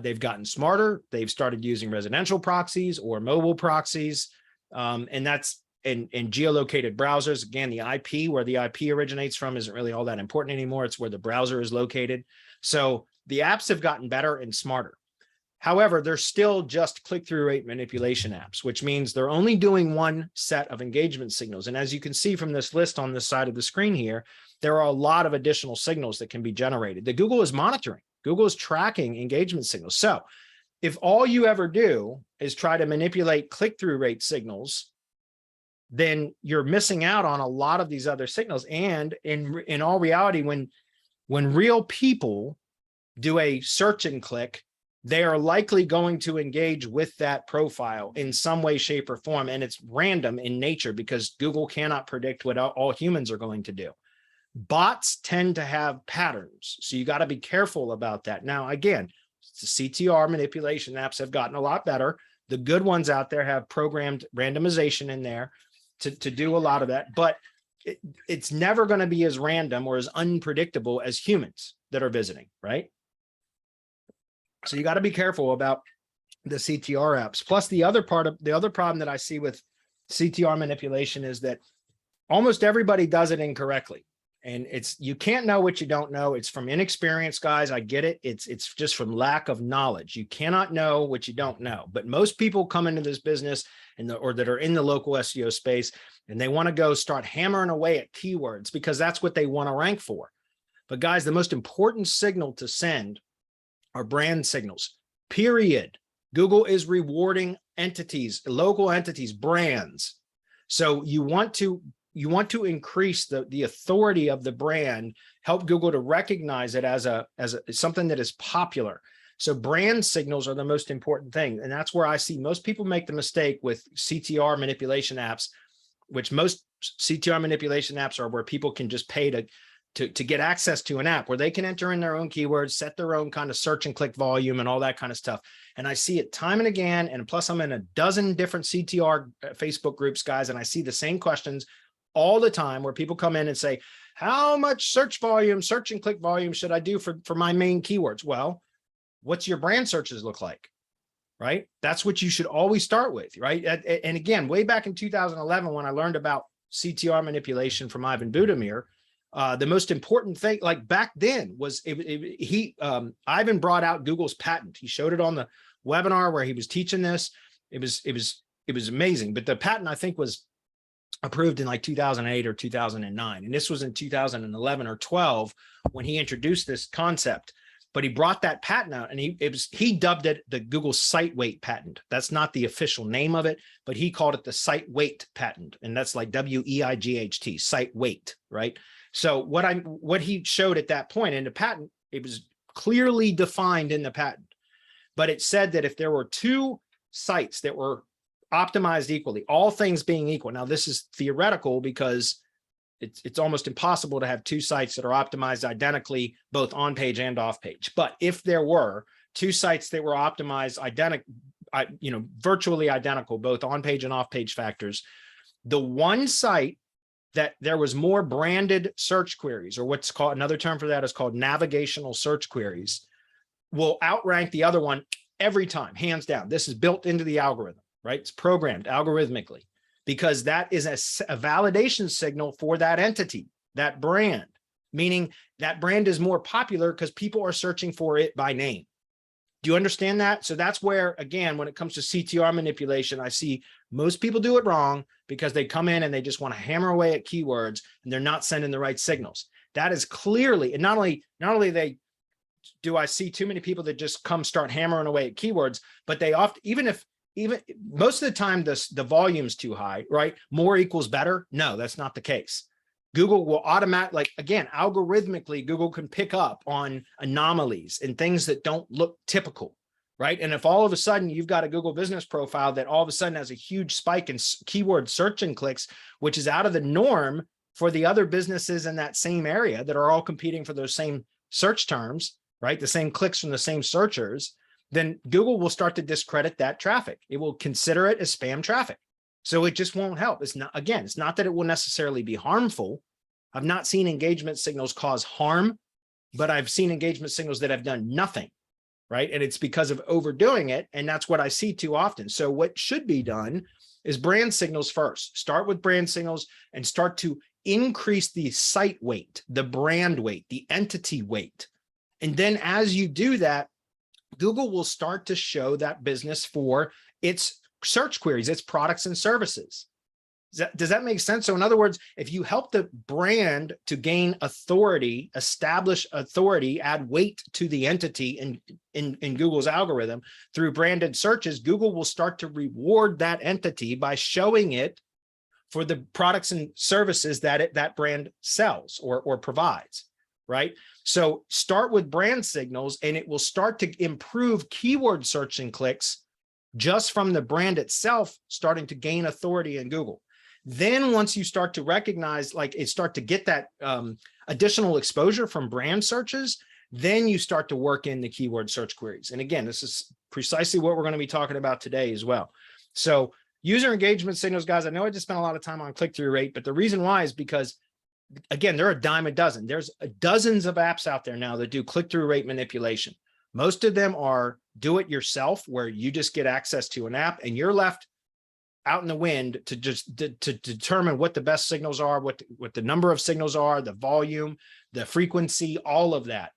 Speaker 2: They've gotten smarter. They've started using residential proxies or mobile proxies. And that's in geolocated browsers. Again, the IP, where the IP originates from, isn't really all that important anymore. It's where the browser is located. So the apps have gotten better and smarter. However, they're still just click-through rate manipulation apps, which means they're only doing one set of engagement signals. And as you can see from this list on this side of the screen here, there are a lot of additional signals that can be generated that Google is monitoring. Google is tracking engagement signals. So if all you ever do is try to manipulate click-through rate signals, then you're missing out on a lot of these other signals. And in all reality, when real people do a search and click, they are likely going to engage with that profile in some way, shape, or form. And it's random in nature because Google cannot predict what all humans are going to do. Bots tend to have patterns, so you got to be careful about that. Now, again, the CTR manipulation apps have gotten a lot better. The good ones out there have programmed randomization in there to do a lot of that, but it's never going to be as random or as unpredictable as humans that are visiting, right? So you got to be careful about the CTR apps. Plus, the other problem that I see with CTR manipulation is that almost everybody does it incorrectly. And you can't know what you don't know. It's from inexperience, guys. I get it. It's just from lack of knowledge. You cannot know what you don't know. But most people come into this business or that are in the local SEO space, and they want to go start hammering away at keywords because that's what they want to rank for. But guys, the most important signal to send are brand signals, period. Google is rewarding entities, local entities, brands. So you want to increase the authority of the brand, help Google to recognize it as something that is popular. So brand signals are the most important thing. And that's where I see most people make the mistake with CTR manipulation apps, which most CTR manipulation apps are where people can just pay to get access to an app where they can enter in their own keywords, set their own kind of search and click volume and all that kind of stuff. And I see it time and again. And plus I'm in a dozen different CTR Facebook groups, guys, and I see the same questions all the time where people come in and say, how much search and click volume should I do for my main keywords? Well, what's your brand searches look like, right? That's what you should always start with, right? And again, way back in 2011, when I learned about CTR manipulation from Ivan Budimir, the most important thing, like back then, was Ivan brought out Google's patent. He showed it on the webinar where he was teaching this. It was amazing. But the patent, I think, was approved in like 2008 or 2009, and this was in 2011 or 12 when he introduced this concept. But he brought that patent out, and he dubbed it the Google site weight patent. That's not the official name of it, but he called it the site weight patent, and that's like WEIGHT, site weight, right? So what he showed at that point in the patent, it was clearly defined in the patent, but it said that if there were two sites that were optimized equally, all things being equal. Now, this is theoretical because it's almost impossible to have two sites that are optimized identically, both on page and off page. But if there were two sites that were optimized virtually identical, both on page and off page factors, the one site that there was more branded search queries, or what's called, another term for that is called navigational search queries, will outrank the other one every time, hands down. This is built into the algorithm, right? It's programmed algorithmically, because that is a validation signal for that entity, that brand, meaning that brand is more popular because people are searching for it by name. Do you understand that? So that's where, again, when it comes to CTR manipulation, I see most people do it wrong because they come in and they just want to hammer away at keywords and they're not sending the right signals. That is clearly, and not only do I see too many people that just come start hammering away at keywords, but they often, even most of the time the volume's too high, right? More equals better. No, that's not the case. Google will again, algorithmically, Google can pick up on anomalies and things that don't look typical, right? And if all of a sudden you've got a Google business profile that all of a sudden has a huge spike in keyword search and clicks, which is out of the norm for the other businesses in that same area that are all competing for those same search terms, right? The same clicks from the same searchers, then Google will start to discredit that traffic. It will consider it as spam traffic. So it just won't help. It's not, again, it's not that it will necessarily be harmful. I've not seen engagement signals cause harm, but I've seen engagement signals that have done nothing, right? And it's because of overdoing it. And that's what I see too often. So what should be done is brand signals first. Start with brand signals and start to increase the site weight, the brand weight, the entity weight. And then as you do that, Google will start to show that business for its search queries, its products and services. Does that make sense? So in other words, if you help the brand to gain authority, establish authority, add weight to the entity in Google's algorithm through branded searches, Google will start to reward that entity by showing it for the products and services that that brand sells or provides, right? So start with brand signals and it will start to improve keyword search and clicks just from the brand itself starting to gain authority in Google. Then once you start to recognize, start to get that additional exposure from brand searches, then you start to work in the keyword search queries. And again, this is precisely what we're going to be talking about today as well. So user engagement signals, guys, I know I just spent a lot of time on click-through rate, but the reason why is because, again, they're a dime a dozen. There's dozens of apps out there now that do click-through rate manipulation. Most of them are do it yourself, where you just get access to an app and you're left out in the wind to just to determine what the best signals are, what the number of signals are, the volume, the frequency, all of that.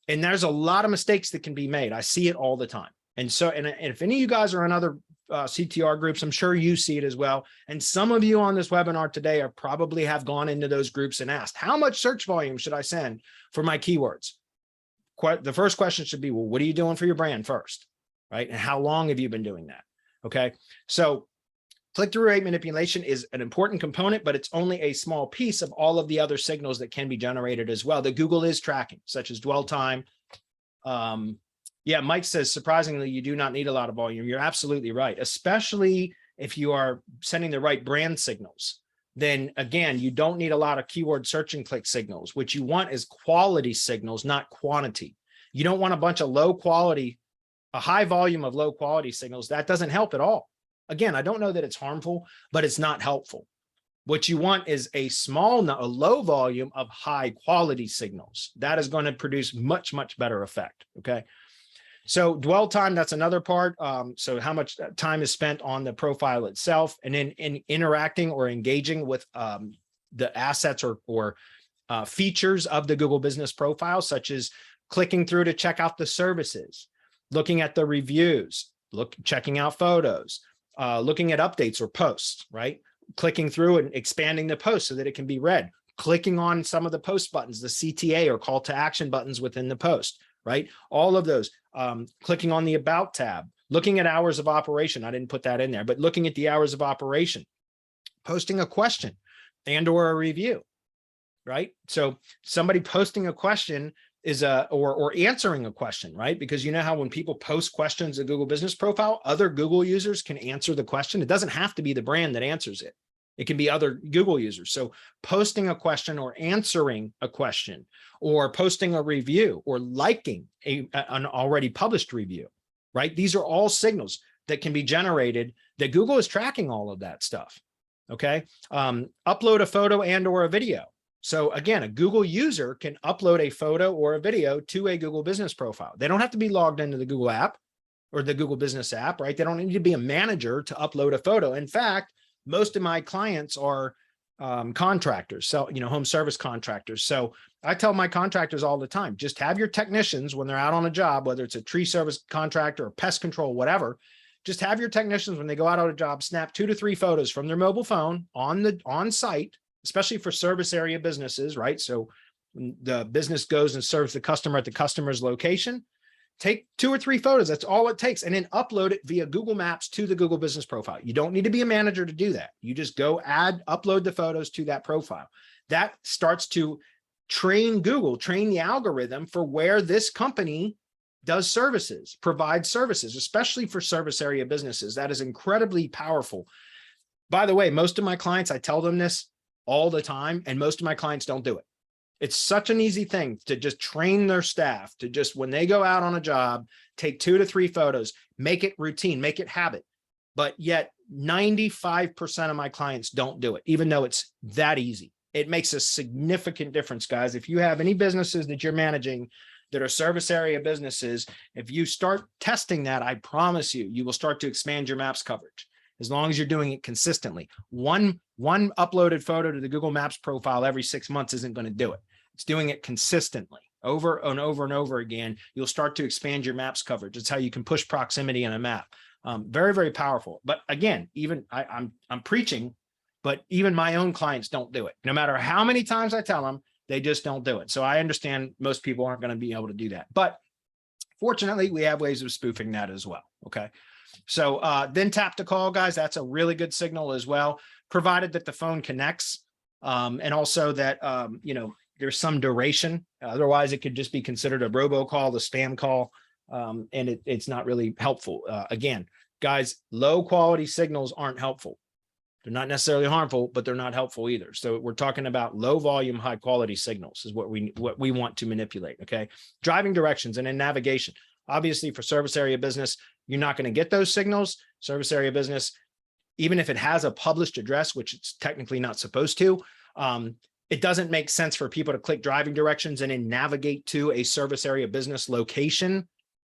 Speaker 2: And there's a lot of mistakes that can be made. I see it all the time. And so, and if any of you guys are in other CTR groups, I'm sure you see it as well. And some of you on this webinar today are probably have gone into those groups and asked, how much search volume should I send for my keywords? The first question should be, well, what are you doing for your brand first, right? And how long have you been doing that? Okay. So click-through rate manipulation is an important component, but it's only a small piece of all of the other signals that can be generated as well that Google is tracking, such as dwell time. Yeah, Mike says, surprisingly, you do not need a lot of volume. You're absolutely right, especially if you are sending the right brand signals. Then again, you don't need a lot of keyword search and click signals. What you want is quality signals, not quantity. You don't want a bunch of low quality, a high volume of low quality signals. That doesn't help at all. Again, I don't know that it's harmful, but it's not helpful. What you want is a low volume of high quality signals. That is going to produce much, much better effect. Okay. So dwell time, that's another part. So how much time is spent on the profile itself, and then in interacting or engaging with the assets or features of the Google business profile, such as clicking through to check out the services, looking at the reviews, checking out photos, looking at updates or posts, right? Clicking through and expanding the post so that it can be read, clicking on some of the post buttons, the CTA or call to action buttons within the post, right? All of those, clicking on the about tab, looking at hours of operation. I didn't put that in there, but looking at the hours of operation, posting a question and or a review, right? So somebody posting a question is or answering a question, right? Because you know how when people post questions at Google business profile, other Google users can answer the question. It doesn't have to be the brand that answers it. It can be other Google users. So posting a question or answering a question, or posting a review, or liking an already published review, right? These are all signals that can be generated, that Google is tracking all of that stuff. Okay. Upload a photo and or a video. So again, a Google user can upload a photo or a video to a Google business profile. They don't have to be logged into the Google app or the Google business app, right? They don't need to be a manager to upload a photo. In fact, most of my clients are contractors, so, home service contractors. So I tell my contractors all the time, just have your technicians when they're out on a job, whether it's a tree service contractor or pest control, whatever, just have your technicians when they go out on a job, snap 2 to 3 photos from their mobile phone on site, especially for service area businesses, right? So when the business goes and serves the customer at the customer's location, take 2 or 3 photos. That's all it takes. And then upload it via Google Maps to the Google business profile. You don't need to be a manager to do that. You just go upload the photos to that profile. That starts to train the algorithm for where this company does services, provides services, especially for service area businesses. That is incredibly powerful. By the way, most of my clients, I tell them this all the time, and most of my clients don't do it. It's such an easy thing to just train their staff to just, when they go out on a job, take 2 to 3 photos, make it routine, make it habit. But yet 95% of my clients don't do it, even though it's that easy. It makes a significant difference, guys. If you have any businesses that you're managing that are service area businesses, if you start testing that, I promise you, you will start to expand your Maps coverage. As long as you're doing it consistently. One uploaded photo to the Google Maps profile every 6 months isn't going to do it. It's doing it consistently over and over and over again. You'll start to expand your Maps coverage. It's how you can push proximity in a map. Very, very powerful. But again, even I'm preaching, but even my own clients don't do it. No matter how many times I tell them, they just don't do it. So I understand most people aren't going to be able to do that. But fortunately, we have ways of spoofing that as well. Okay. So then tap to call, guys. That's a really good signal as well, provided that the phone connects, and also that, there's some duration. Otherwise, it could just be considered a robocall, the spam call, and it's not really helpful. Again, guys, low quality signals aren't helpful. They're not necessarily harmful, but they're not helpful either. So we're talking about low volume, high quality signals is what we want to manipulate. Okay. Driving directions and in navigation. Obviously, for service area business, you're not going to get those signals. Service area business, even if it has a published address, which it's technically not supposed to, it doesn't make sense for people to click driving directions and then navigate to a service area business location,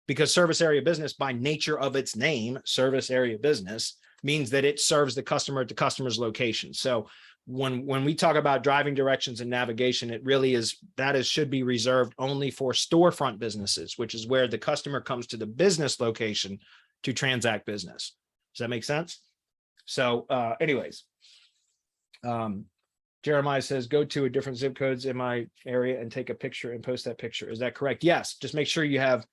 Speaker 2: because service area business, by nature of its name, service area business, means that it serves the customer at the customer's location. So when we talk about driving directions and navigation, it really should be reserved only for storefront businesses, which is where the customer comes to the business location to transact business. Does that make sense? So anyways, Jeremiah says, go to a different zip codes in my area and take a picture and post that picture. Is that correct? Yes. Just make sure you have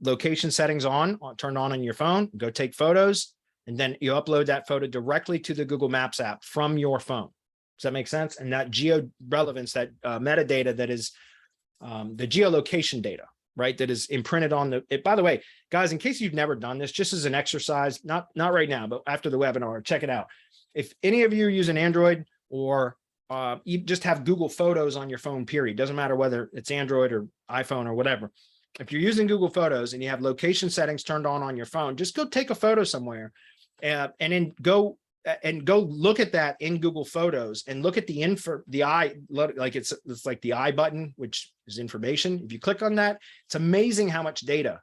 Speaker 2: location settings turned on your phone, go take photos, and then you upload that photo directly to the Google Maps app from your phone. Does that make sense? And that geo relevance, that metadata, that is the geolocation data, right? That is imprinted on by the way, guys, in case you've never done this, just as an exercise, not right now, but after the webinar, check it out. If any of you use an Android or you just have Google Photos on your phone, period, doesn't matter whether it's Android or iPhone or whatever. If you're using Google Photos and you have location settings turned on your phone, just go take a photo somewhere and then go look at that in Google Photos and look at the eye, like it's like the I button, which is information. If you click on that, it's amazing how much data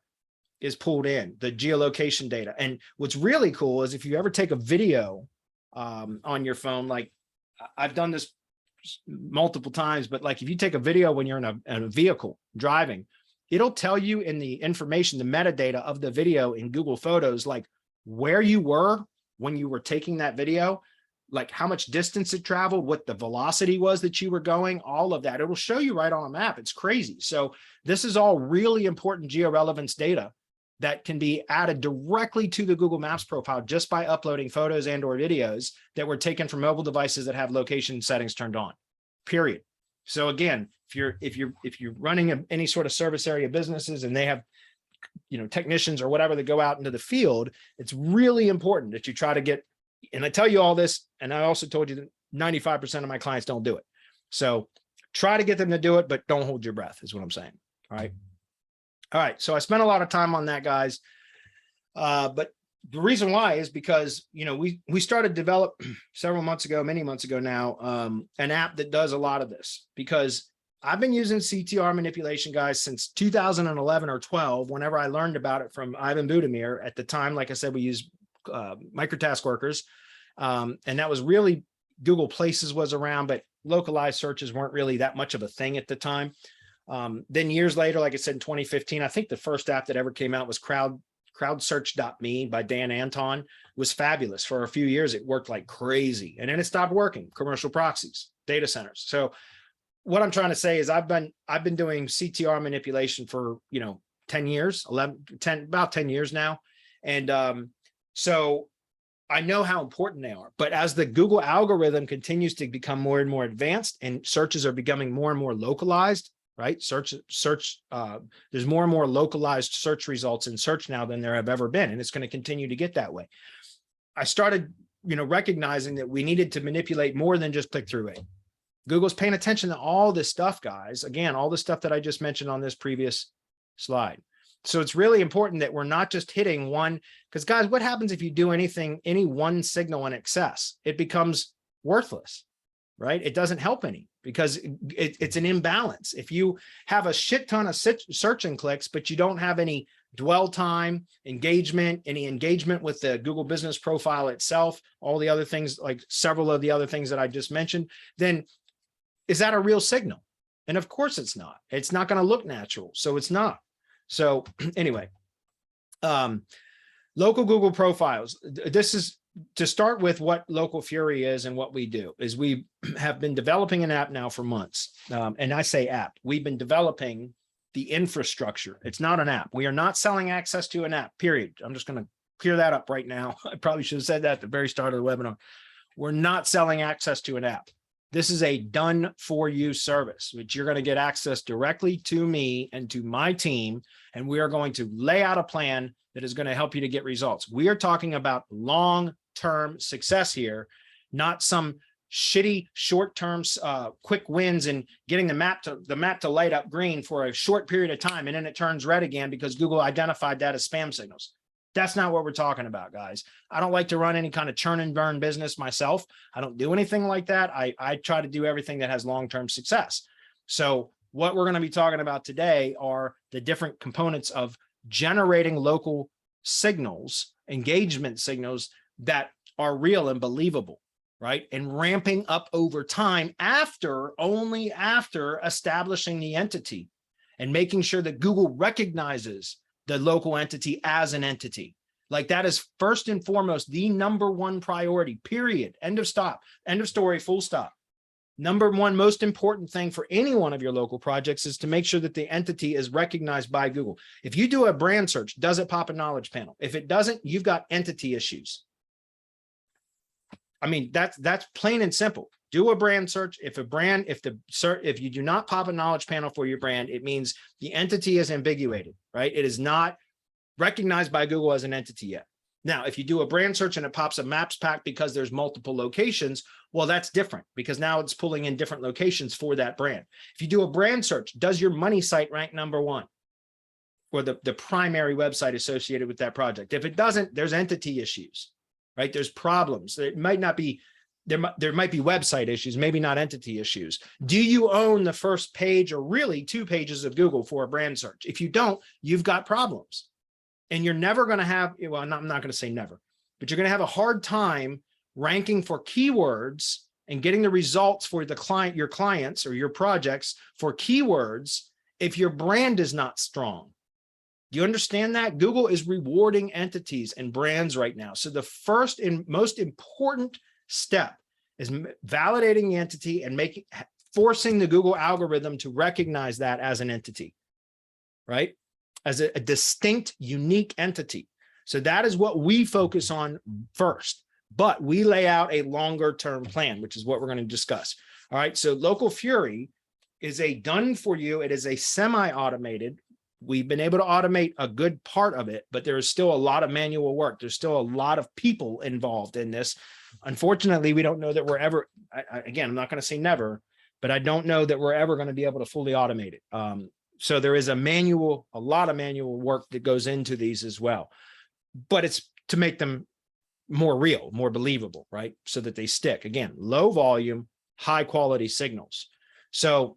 Speaker 2: is pulled in, the geolocation data. And what's really cool is if you ever take a video on your phone, like I've done this multiple times, but like if you take a video when you're in a vehicle driving, it'll tell you in the information, the metadata of the video in Google Photos, like where you were when you were taking that video, like how much distance it traveled, what the velocity was that you were going, all of that. It'll show you right on a map. It's crazy. So this is all really important georelevance data that can be added directly to the Google Maps profile just by uploading photos and or videos that were taken from mobile devices that have location settings turned on, period. So again, if you're running any sort of service area businesses and they have, technicians or whatever that go out into the field, it's really important that you try to get And I tell you all this, and I also told you that 95% of my clients don't do it. So try to get them to do it, but don't hold your breath is what I'm saying. All right. All right. So I spent a lot of time on that, guys. But the reason why is because, you know, we started to develop several months ago, many months ago now, an app that does a lot of this, because I've been using CTR manipulation, guys, since 2011 or 12, whenever I learned about it from Ivan Budimir. At the time, like I said, we used microtask workers. And that was really, Google Places was around, but localized searches weren't really that much of a thing at the time. Then years later, like I said, in 2015, I think the first app that ever came out was crowdsearch.me by Dan Anton. It was fabulous. For a few years, it worked like crazy. And then it stopped working. Commercial proxies, data centers. So what I'm trying to say is I've been doing CTR manipulation for, 10 years, about 10 years now. And so I know how important they are, but as the Google algorithm continues to become more and more advanced and searches are becoming more and more localized, right? There's more and more localized search results in search now than there have ever been. And it's going to continue to get that way. I started, recognizing that we needed to manipulate more than just click-through rate. Google's paying attention to all this stuff, guys. Again, all the stuff that I just mentioned on this previous slide. So it's really important that we're not just hitting one, because guys, what happens if you do any one signal in excess? It becomes worthless, right? It doesn't help any, because it's an imbalance. If you have a shit ton of search and clicks, but you don't have any dwell time, engagement, any engagement with the Google business profile itself, all the other things, like several of the other things that I just mentioned, then is that a real signal? And of course it's not. It's not going to look natural. So it's not. So anyway, local Google profiles. This is to start with what Local Fury is and what we do is we have been developing an app now for months. And I say app, we've been developing the infrastructure. It's not an app. We are not selling access to an app, period. I'm just going to clear that up right now. I probably should have said that at the very start of the webinar. We're not selling access to an app. This is a done for you service, which you're going to get access directly to me and to my team. And we are going to lay out a plan that is going to help you to get results. We are talking about long-term success here, not some shitty short-term quick wins and getting the map to light up green for a short period of time. And then it turns red again because Google identified that as spam signals. That's not what we're talking about, guys. I don't like to run any kind of churn and burn business myself. I don't do anything like that. I try to do everything that has long-term success. So what we're going to be talking about today are the different components of generating local signals, engagement signals that are real and believable, right? And ramping up over time only after establishing the entity and making sure that Google recognizes the local entity as an entity. Like that is first and foremost the number one priority, period. End of story, full stop. Number one most important thing for any one of your local projects is to make sure that the entity is recognized by Google. If you do a brand search, does it pop a knowledge panel? If it doesn't, you've got entity issues. I mean, that's plain and simple. Do a brand search. If you do not pop a knowledge panel for your brand, it means the entity is ambiguated, right? It is not recognized by Google as an entity yet. Now, if you do a brand search and it pops a maps pack because there's multiple locations, well, that's different because now it's pulling in different locations for that brand. If you do a brand search, does your money site rank number one or the primary website associated with that project? If it doesn't, there's entity issues, right? There's problems. It might not be. There might be website issues, maybe not entity issues. Do you own the first page or really 2 pages of Google for a brand search? If you don't, you've got problems. And you're never going to have, well, I'm not going to say never, but you're going to have a hard time ranking for keywords and getting the results for your clients or your projects for keywords if your brand is not strong. Do you understand that? Google is rewarding entities and brands right now. So the first and most important step is validating the entity and forcing the Google algorithm to recognize that as an entity, right? As a distinct, unique entity. So that is what we focus on first, but we lay out a longer term plan, which is what we're going to discuss. All right. So Local Fury is a done for you. It is a semi-automated, we've been able to automate a good part of it, but there is still a lot of manual work. There's still a lot of people involved in this. Unfortunately, we don't know that we're ever, again, I'm not going to say never, but I don't know that we're ever going to be able to fully automate it. So there is a lot of manual work that goes into these as well, but it's to make them more real, more believable, right? So that they stick. Again, low volume, high quality signals. So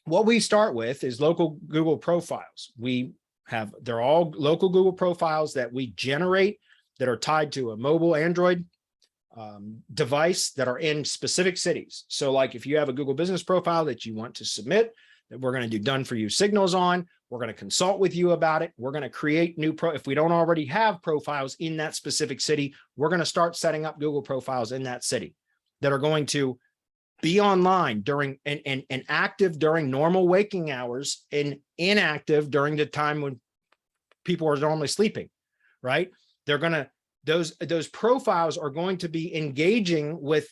Speaker 2: what we start with is local Google profiles. They're all local Google profiles that we generate that are tied to a mobile Android device that are in specific cities. So like if you have a Google business profile that you want to submit, that we're going to do done for you signals on, we're going to consult with you about it. We're going to create if we don't already have profiles in that specific city, we're going to start setting up Google profiles in that city that are going to be online during and active during normal waking hours and inactive during the time when people are normally sleeping, right? They're going to, those profiles are going to be engaging with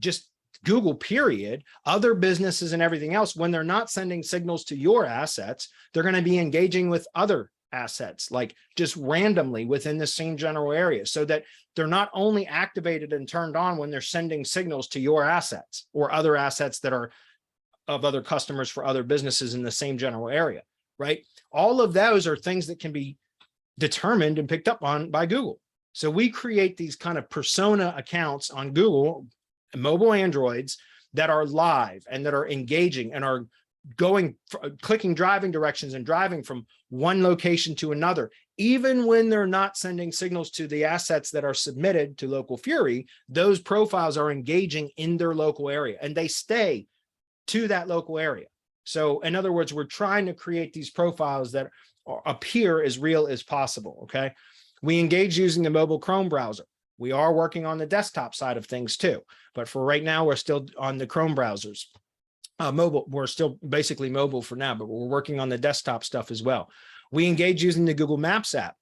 Speaker 2: just Google period, other businesses and everything else. When they're not sending signals to your assets, they're going to be engaging with other assets, like just randomly within the same general area, so that they're not only activated and turned on when they're sending signals to your assets or other assets that are of other customers for other businesses in the same general area, right? All of those are things that can be determined and picked up on by Google. So we create these kind of persona accounts on Google mobile Androids that are live and that are engaging and are clicking driving directions and driving from one location to another. Even when they're not sending signals to the assets that are submitted to Local Fury, those profiles are engaging in their local area and they stay to that local area. So in other words, we're trying to create these profiles that appear as real as possible, okay? We engage using the mobile Chrome browser. We are working on the desktop side of things too, but for right now, we're still on the Chrome browsers. Mobile, we're still basically mobile for now, but we're working on the desktop stuff as well. We engage using the Google Maps app.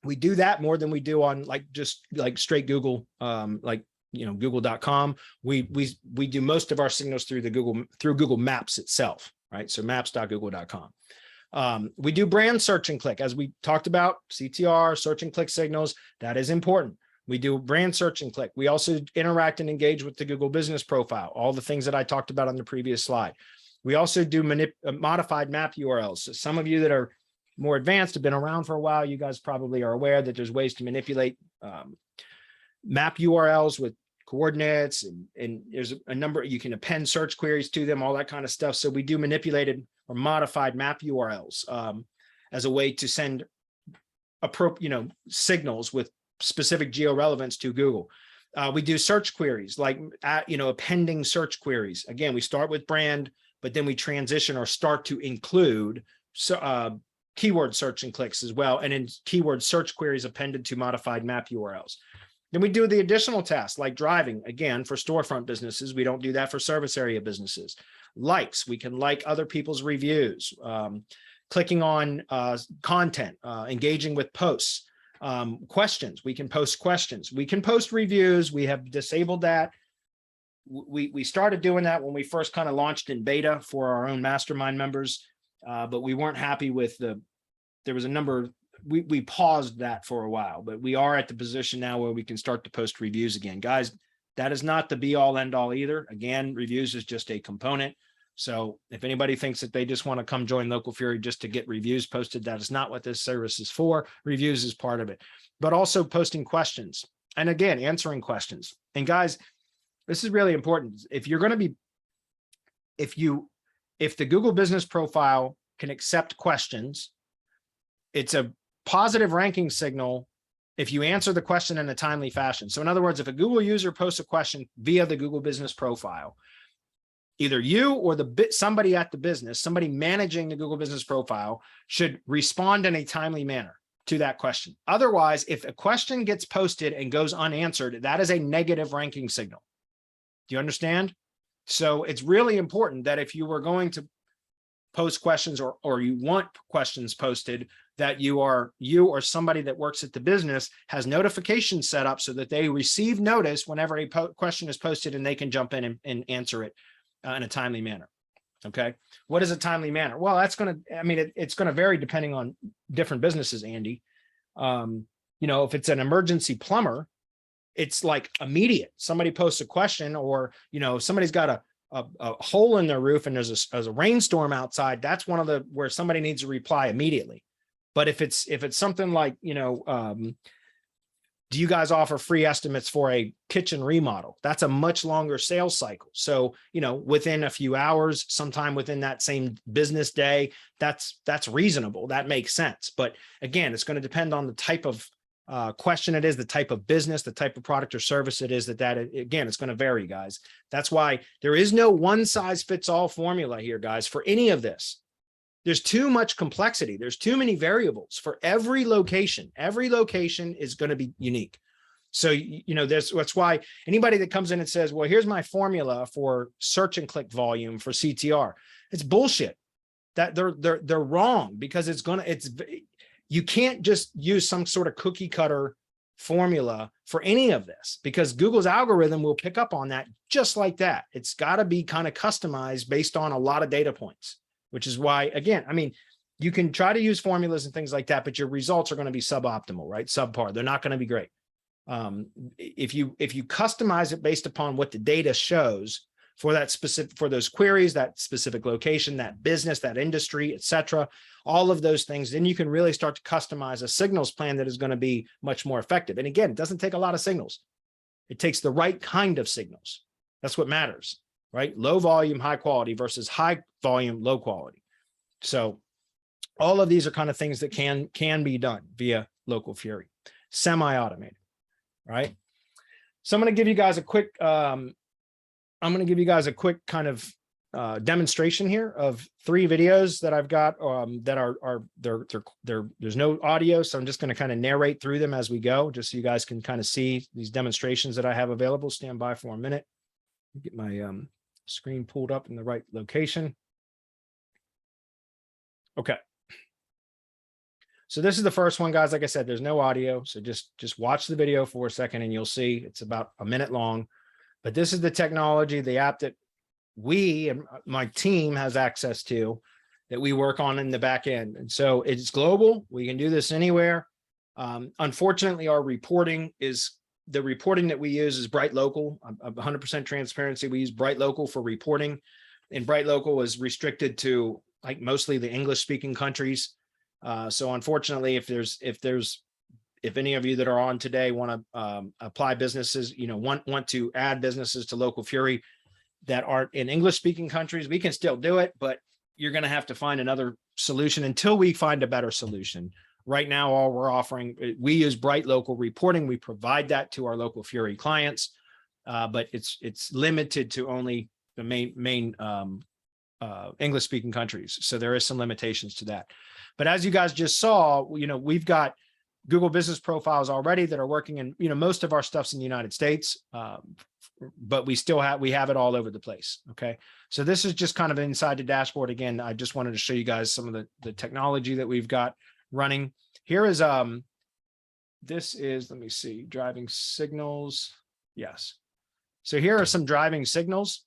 Speaker 2: We do that more than we do on just straight Google, google.com. We do most of our signals through Google Maps itself, right? So maps.google.com. We do brand search and click, as we talked about, CTR, search and click signals. That is important. We do brand search and click. We also interact and engage with the Google business profile, all the things that I talked about on the previous slide. We also do modified map URLs. So some of you that are more advanced have been around for a while. You guys probably are aware that there's ways to manipulate map URLs with coordinates, and there's a number, you can append search queries to them, all that kind of stuff. So we do manipulated or modified map URLs as a way to send signals with specific geo-relevance to Google. We do search queries, appending search queries. Again, we start with brand, but then we transition or start to include keyword search and clicks as well, and in keyword search queries appended to modified map URLs. Then we do the additional tasks like driving, again, for storefront businesses. We don't do that for service area businesses. Likes, we can like other people's reviews, clicking on content, engaging with posts. Questions, we can post questions, we can post reviews. We have disabled that. We started doing that when we first kind of launched in beta for our own mastermind members, but we weren't happy with there was a number, we paused that for a while, but we are at the position now where we can start to post reviews again. Guys, that is not the be all end all either. Again, reviews is just a component. So if anybody thinks that they just want to come join Local Fury just to get reviews posted, that is not what this service is for. Reviews is part of it, but also posting questions. And again, answering questions. And guys, this is really important. If you're going to be, if the Google business profile can accept questions, it's a positive ranking signal if you answer the question in a timely fashion. So in other words, if a Google user posts a question via the Google business profile, either you or somebody at the business, somebody managing the Google business profile should respond in a timely manner to that question. Otherwise, if a question gets posted and goes unanswered, that is a negative ranking signal. Do you understand? So it's really important that if you were going to post questions or you want questions posted, that you or somebody that works at the business has notifications set up so that they receive notice whenever a question is posted and they can jump in and answer it in a timely manner. Okay. What is a timely manner? Well, that's going to, I mean, it's going to vary depending on different businesses, Andy. You know, if it's an emergency plumber, it's like immediate. Somebody posts a question, or, you know, somebody's got a hole in their roof and there's a rainstorm outside. That's one of the, where somebody needs to reply immediately. But if it's something like, you know, do you guys offer free estimates for a kitchen remodel? That's a much longer sales cycle. So, you know, within a few hours, sometime within that same business day, that's reasonable. That makes sense. But again, it's going to depend on the type of question it is, the type of business, the type of product or service it is, again, it's going to vary, guys. That's why there is no one size fits all formula here, guys, for any of this. There's too much complexity. There's too many variables for every location. Every location is going to be unique. So, you know, that's why anybody that comes in and says, well, here's my formula for search and click volume for CTR. It's bullshit. That they're wrong, because you can't just use some sort of cookie cutter formula for any of this, because Google's algorithm will pick up on that just like that. It's got to be kind of customized based on a lot of data points. Which is why, again, I mean, you can try to use formulas and things like that, but your results are going to be suboptimal, right? Subpar. They're not going to be great. If you customize it based upon what the data shows for that specific, for those queries, that specific location, that business, that industry, etc., all of those things, then you can really start to customize a signals plan that is going to be much more effective. And again, it doesn't take a lot of signals. It takes the right kind of signals. That's what matters. Right? Low volume, high quality versus high volume, low quality. So all of these are kind of things that can be done via Local Fury, semi-automated, right? So I'm going to give you guys a quick, kind of demonstration here of 3 videos that I've got that there's no audio. So I'm just going to kind of narrate through them as we go, just so you guys can kind of see these demonstrations that I have available. Stand by for a minute. Get my screen pulled up in the right location. Okay. So this is the first one, guys. Like I said, there's no audio. So just watch the video for a second and you'll see it's about a minute long. But this is the technology, the app that we and my team has access to, that we work on in the back end. And so it's global. We can do this anywhere. Unfortunately, our reporting is, the reporting that we use is Bright Local. 100% transparency. We use Bright Local for reporting, and Bright Local is restricted to like mostly the English speaking countries. So unfortunately, if any of you that are on today want to apply businesses, you know, want to add businesses to Local Fury that aren't in English speaking countries, we can still do it, but you're going to have to find another solution until we find a better solution. Right now, all we're offering, we use Bright Local reporting. We provide that to our Local Fury clients, but it's limited to only the main English speaking countries. So there is some limitations to that. But as you guys just saw, you know, we've got Google business profiles already that are working in, you know, most of our stuff's in the United States, but we have it all over the place. Okay. So this is just kind of inside the dashboard. Again, I just wanted to show you guys some of the technology that we've got running. Here is, this is, let me see, driving signals. Yes. So here are some driving signals.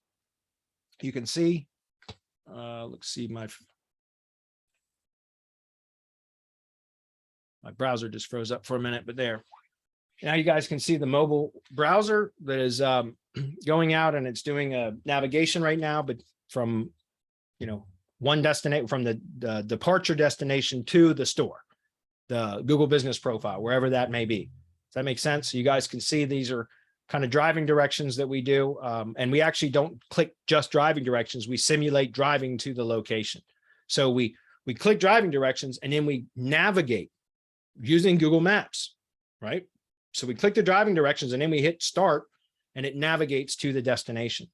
Speaker 2: You can see, let's see, my browser just froze up for a minute, but there. Now you guys can see the mobile browser that is going out, and it's doing a navigation right now, but from, you know, one destination, from the departure destination to the store, the Google business profile, wherever that may be. Does that make sense? So you guys can see these are kind of driving directions that we do. And we actually don't click just driving directions. We simulate driving to the location. So we click driving directions and then we navigate using Google Maps, right? So we click the driving directions and then we hit start and it navigates to the destination.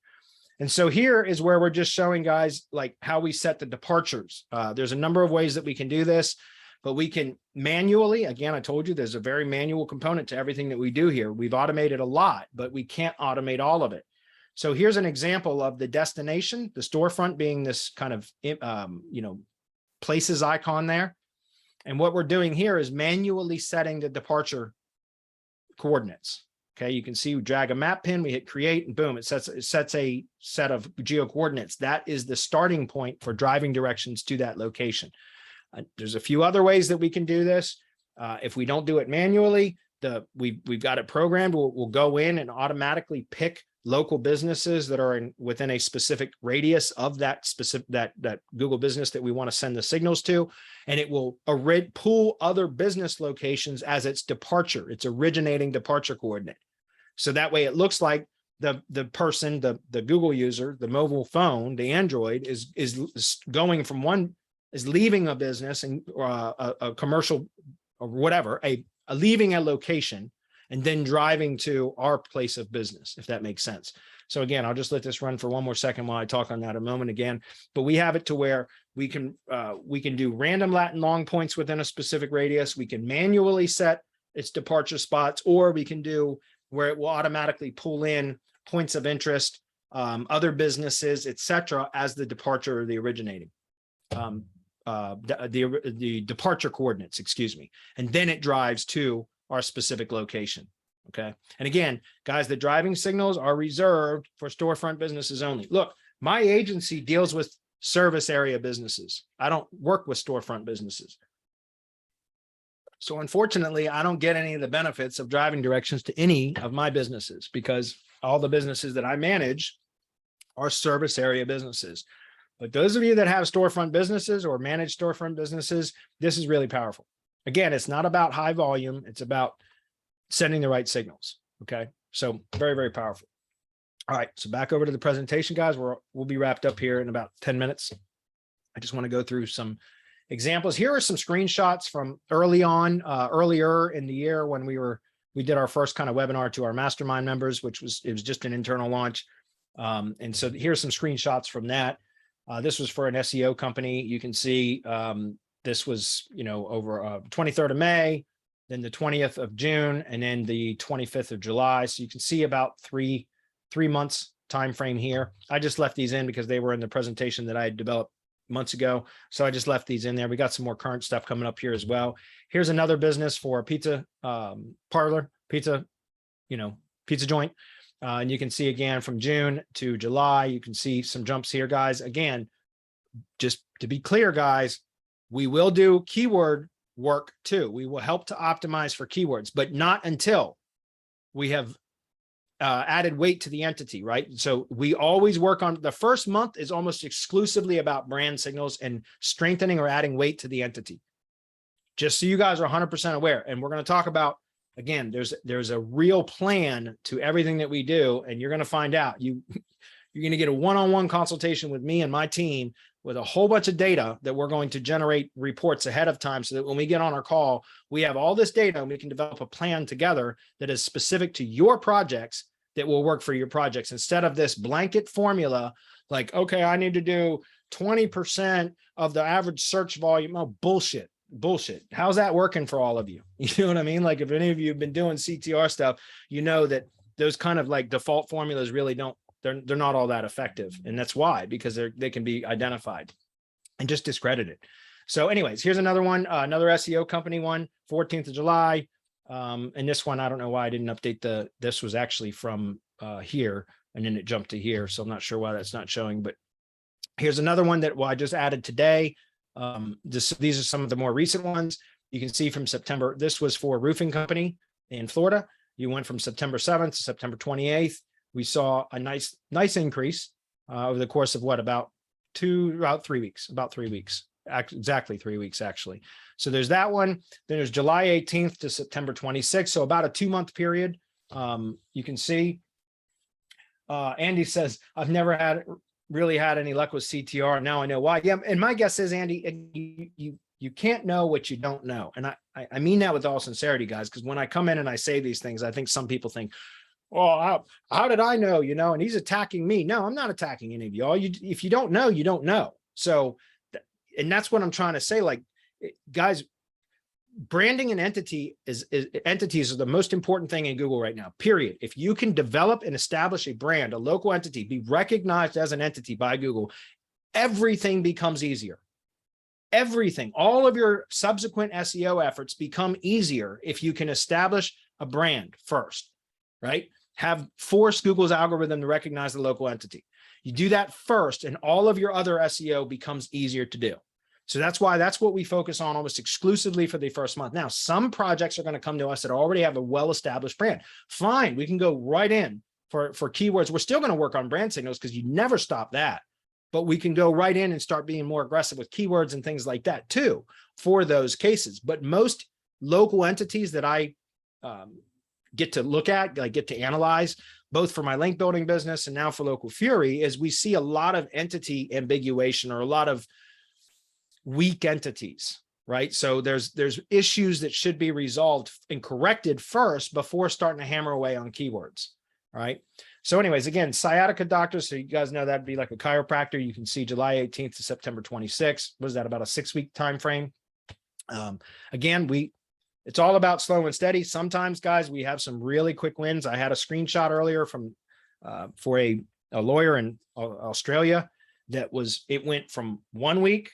Speaker 2: And so here is where we're just showing guys like how we set the departures. There's a number of ways that we can do this, but we can manually, again, I told you there's a very manual component to everything that we do here. We've automated a lot, but we can't automate all of it. So here's an example of the destination, the storefront being this kind of, you know, places icon there. And what we're doing here is manually setting the departure coordinates. Okay, you can see we drag a map pin, we hit create, and boom, it sets a set of geo coordinates. That is the starting point for driving directions to that location. There's a few other ways that we can do this. If we don't do it manually, we've got it programmed. We'll go in and automatically pick local businesses that are within a specific radius of that specific that Google business that we want to send the signals to, and it will pull other business locations as its departure, its originating departure coordinate. So that way it looks like the person, the Google user, the mobile phone, the Android is going from one, is leaving a business and a commercial or whatever, leaving a location and then driving to our place of business, if that makes sense. So again, I'll just let this run for one more second while I talk on that a moment again, but we have it to where we can do random Latin long points within a specific radius. We can manually set its departure spots, or we can do where it will automatically pull in points of interest, other businesses, etc., as the departure or the originating. The departure coordinates, excuse me, and then it drives to our specific location. Okay. And again, guys, the driving signals are reserved for storefront businesses only. Look, my agency deals with service area businesses. I don't work with storefront businesses. So unfortunately, I don't get any of the benefits of driving directions to any of my businesses, because all the businesses that I manage are service area businesses. But those of you that have storefront businesses or manage storefront businesses, this is really powerful. Again, it's not about high volume. It's about sending the right signals. Okay. So very, very powerful. All right. So back over to the presentation, guys. We'll be wrapped up here in about 10 minutes. I just want to go through some examples. Here are some screenshots from earlier in the year when we did our first kind of webinar to our mastermind members, it was just an internal launch. And so here's some screenshots from that. This was for an SEO company. You can see this was, over 23rd of May, then the 20th of June, and then the 25th of July. So you can see about three months time frame here. I just left these in because they were in the presentation that I had developed months ago. So I just left these in there. We got some more current stuff coming up here as well. Here's another business for a pizza parlor, pizza joint. And you can see again from June to July, you can see some jumps here, guys. Again, just to be clear, guys, we will do keyword work too. We will help to optimize for keywords, but not until we have added weight to the entity, right? So we always work on the first month is almost exclusively about brand signals and strengthening or adding weight to the entity. Just so you guys are 100% aware. And we're going to talk about, again, there's a real plan to everything that we do, and you're going to find out. You're going to get a one-on-one consultation with me and my team with a whole bunch of data that we're going to generate reports ahead of time, so that when we get on our call, we have all this data and we can develop a plan together that is specific to your projects that will work for your projects, instead of this blanket formula like, okay, I need to do 20% of the average search volume. Oh, bullshit. How's that working for all of you? You know what I mean? Like, if any of you have been doing CTR stuff, you know that those kind of like default formulas really they're not all that effective. And that's why, because they can be identified and just discredited. So anyways, here's another one, another SEO company one, 14th of July. And this one, I don't know why I didn't update this was actually from here, and then it jumped to here. So I'm not sure why that's not showing, but here's another one that I just added today. These are some of the more recent ones. You can see from September, this was for a roofing company in Florida. You went from September 7th to September 28th. We saw a nice increase over the course of about 3 weeks, exactly 3 weeks, actually. So there's that one. Then there's July 18th to September 26th. So about a 2-month period. You can see, Andy says, I've never really had any luck with CTR. Now I know why. Yeah. And my guess is, Andy, you can't know what you don't know. And I mean that with all sincerity, guys, because when I come in and I say these things, I think some people think, oh, how did I know, and he's attacking me. No, I'm not attacking any of y'all. If you don't know, you don't know. So, and that's what I'm trying to say. Like, guys, branding an entities are the most important thing in Google right now, period. If you can develop and establish a brand, a local entity, be recognized as an entity by Google, everything becomes easier. Everything, all of your subsequent SEO efforts become easier if you can establish a brand first. right? Have forced Google's algorithm to recognize the local entity. You do that first, and all of your other SEO becomes easier to do. So that's what we focus on almost exclusively for the first month. Now, some projects are going to come to us that already have a well-established brand. Fine, we can go right in for keywords. We're still going to work on brand signals because you never stop that. But we can go right in and start being more aggressive with keywords and things like that too for those cases. But most local entities that I get to look at, I get to analyze, both for my link building business and now for Local Fury, is we see a lot of entity ambiguation or a lot of weak entities, right? So there's issues that should be resolved and corrected first before starting to hammer away on keywords, right? So anyways, again, sciatica doctor, so you guys know that'd be like a chiropractor. You can see July 18th to September 26th. Was that about a 6-week time frame? Again, it's all about slow and steady. Sometimes, guys, we have some really quick wins. I had a screenshot earlier from for a lawyer in Australia it went from 1 week.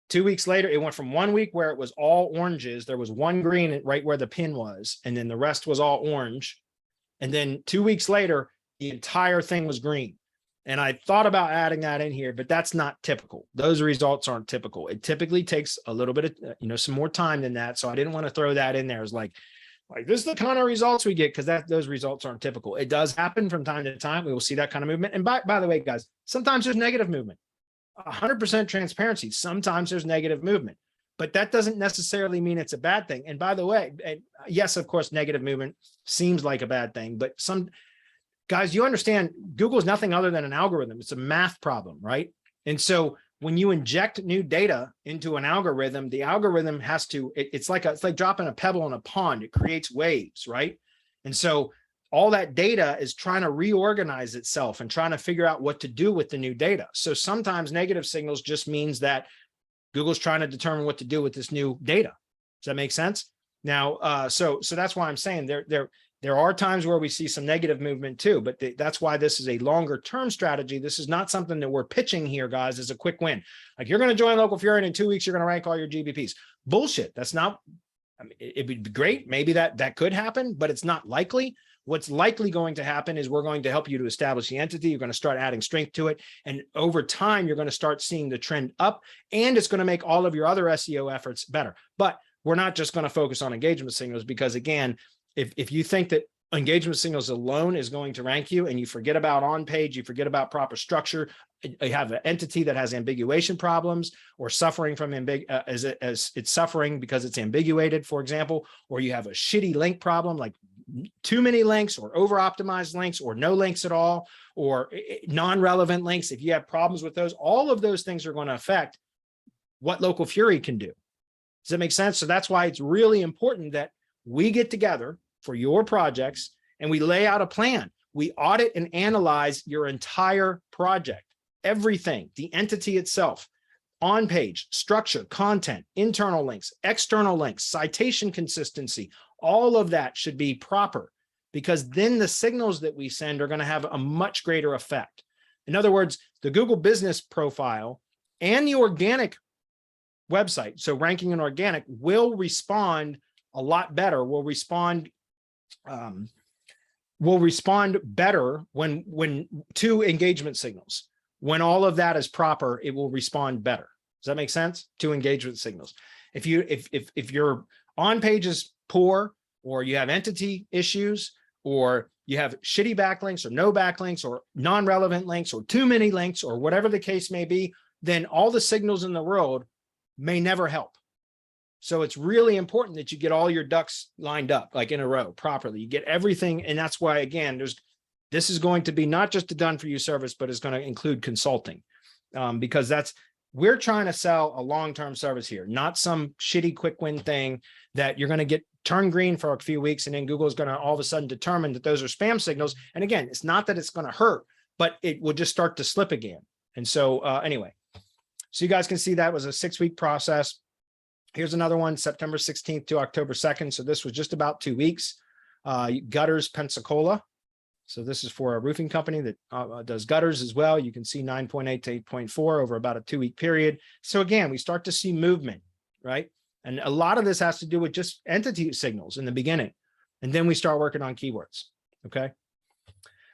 Speaker 2: 2 weeks later, it went from 1 week where it was all oranges. There was one green right where the pin was, and then the rest was all orange. And then 2 weeks later, the entire thing was green. And I thought about adding that in here, but that's not typical. Those results aren't typical. It typically takes a little bit of, some more time than that. So I didn't want to throw that in there as like this is the kind of results we get, because those results aren't typical. It does happen from time to time. We will see that kind of movement. And by the way, guys, sometimes there's negative movement. 100% transparency. Sometimes there's negative movement, but that doesn't necessarily mean it's a bad thing. And by the way, yes, of course, negative movement seems like a bad thing, but guys, you understand Google is nothing other than an algorithm. It's a math problem, right? And so when you inject new data into an algorithm, the algorithm has to, it's like dropping a pebble in a pond. It creates waves, right? And so all that data is trying to reorganize itself and trying to figure out what to do with the new data. So sometimes negative signals just means that Google's trying to determine what to do with this new data. Does that make sense? Now, so that's why I'm saying there are times where we see some negative movement too, but that's why this is a longer term strategy. This is not something that we're pitching here, guys, as a quick win. Like you're going to join Local Fury and in 2 weeks, you're going to rank all your GBPs. Bullshit. That's not, it'd be great. Maybe that could happen, but it's not likely. What's likely going to happen is we're going to help you to establish the entity. You're going to start adding strength to it. And over time, you're going to start seeing the trend up, and it's going to make all of your other SEO efforts better. But we're not just going to focus on engagement signals, because again, if you think that engagement signals alone is going to rank you and you forget about on page, you forget about proper structure, you have an entity that has ambiguation problems or suffering from as it's suffering because it's ambiguated, for example, or you have a shitty link problem, like too many links or over optimized links or no links at all, or non-relevant links. If you have problems with those, all of those things are going to affect what Local Fury can do. Does that make sense? So that's why it's really important that we get together for your projects and we lay out a plan. We audit and analyze your entire project, everything, the entity itself, on page, structure, content, internal links, external links, citation consistency, all of that should be proper, because then the signals that we send are going to have a much greater effect. In other words, the Google business profile and the organic website, so ranking and organic, will respond a lot better, will respond better when to engagement signals. When all of that is proper, it will respond better. Does that make sense? To engagement signals. If your on page is poor, or you have entity issues, or you have shitty backlinks or no backlinks or non-relevant links or too many links or whatever the case may be, then all the signals in the world may never help. So it's really important that you get all your ducks lined up, like in a row properly. You get everything. And that's why, again, this is going to be not just a done for you service, but it's going to include consulting, because we're trying to sell a long-term service here, not some shitty quick win thing that you're going to turn green for a few weeks. And then Google's going to all of a sudden determine that those are spam signals. And again, it's not that it's going to hurt, but it will just start to slip again. And so anyway, so you guys can see that was a 6-week process. Here's another one, September 16th to October 2nd. So this was just about 2 weeks. Gutters, Pensacola. So this is for a roofing company that does gutters as well. You can see 9.8 to 8.4 over about a 2-week period. So again, we start to see movement, right? And a lot of this has to do with just entity signals in the beginning. And then we start working on keywords. Okay.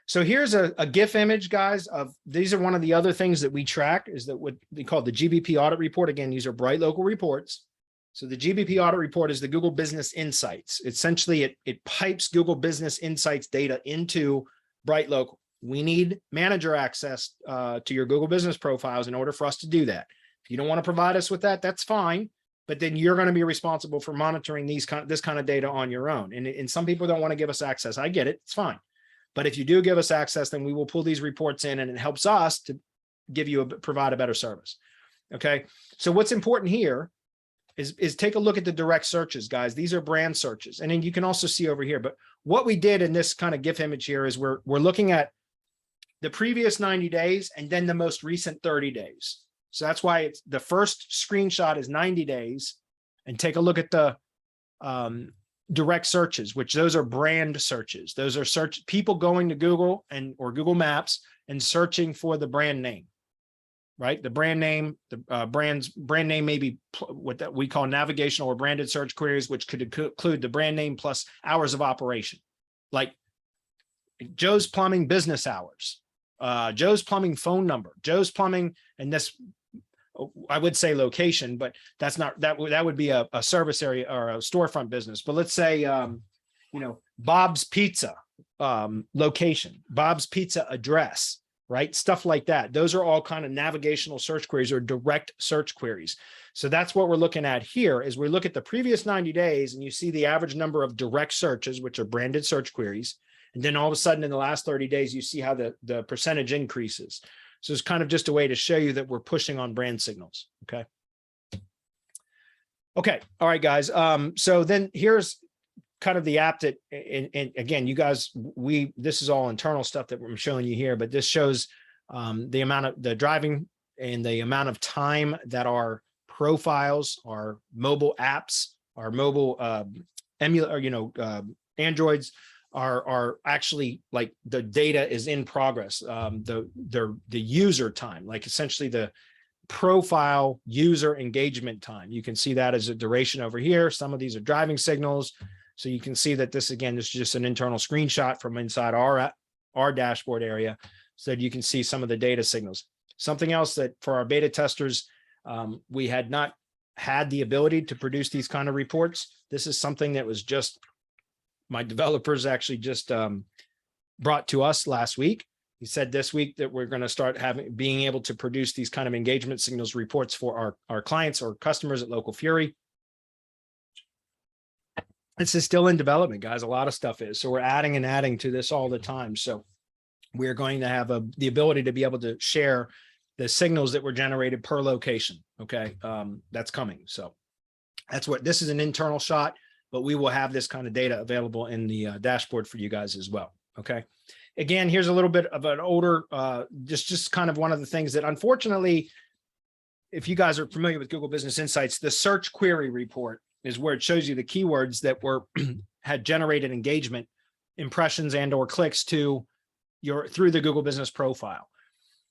Speaker 2: So here's a GIF image, guys, of these are one of the other things that we track is that what they call the GBP audit report. Again, these are bright local reports. So the GBP audit report is the Google Business Insights. Essentially, it pipes Google Business Insights data into Bright Local. We need manager access to your Google Business profiles in order for us to do that. If you don't want to provide us with that, that's fine. But then you're going to be responsible for monitoring this kind of data on your own. And some people don't want to give us access. I get it. It's fine. But if you do give us access, then we will pull these reports in and it helps us to provide a better service. Okay. So what's important here is take a look at the direct searches, guys. These are brand searches. And then you can also see over here, but what we did in this kind of GIF image here is we're looking at the previous 90 days and then the most recent 30 days. So that's why it's the first screenshot is 90 days, and take a look at the direct searches, which those are brand searches. Those are people going to Google or Google Maps and searching for the brand name, right? The brand name, the brand name may be what we call navigational or branded search queries, which could include the brand name plus hours of operation, like Joe's Plumbing business hours, Joe's Plumbing phone number, Joe's Plumbing, and this, I would say location, but that's not, that would be a service area or a storefront business. But let's say, Bob's Pizza location, Bob's Pizza address, right? Stuff like that. Those are all kind of navigational search queries or direct search queries. So that's what we're looking at here is we look at the previous 90 days and you see the average number of direct searches, which are branded search queries. And then all of a sudden in the last 30 days, you see how the percentage increases. So it's kind of just a way to show you that we're pushing on brand signals. Okay. Okay. All right, guys. So then here's kind of the app that, and again, you guys, this is all internal stuff that I'm showing you here, but this shows the amount of the driving and the amount of time that our profiles, our mobile apps, our mobile Androids are actually, like, the data is in progress. The user time, like essentially the profile user engagement time. You can see that as a duration over here. Some of these are driving signals. So you can see that this, again, this is just an internal screenshot from inside our dashboard area so that you can see some of the data signals. Something else that for our beta testers, we had not had the ability to produce these kind of reports. This is something that was just my developers actually just brought to us last week. He said this week that we're going to start being able to produce these kind of engagement signals reports for our clients or customers at Local Fury. This is still in development, guys. A lot of stuff is. So we're adding and adding to this all the time. So we're going to have the ability to be able to share the signals that were generated per location. Okay. That's coming. So that's what this is, an internal shot, but we will have this kind of data available in the dashboard for you guys as well. Okay. Again, here's a little bit of an older, just kind of one of the things that, unfortunately, if you guys are familiar with Google Business Insights, the search query report is where it shows you the keywords that had generated engagement, impressions, and or clicks to through the Google Business profile.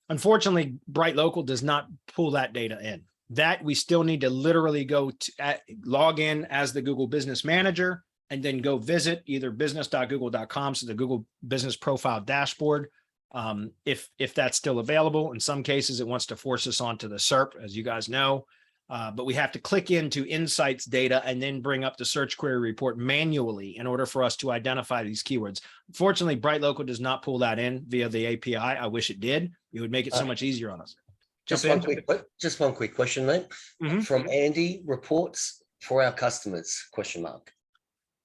Speaker 2: Unfortunately, Bright Local does not pull that data in. That we still need to literally go to log in as the Google Business Manager and then go visit either business.google.com, so the Google Business Profile dashboard, if that's still available. In some cases, it wants to force us onto the SERP, as you guys know, but we have to click into Insights data and then bring up the search query report manually in order for us to identify these keywords. Unfortunately, Bright Local does not pull that in via the API. I wish it did. It would make it so much easier on us.
Speaker 1: Just one quick question, mate. From Andy, reports for our customers, question mark.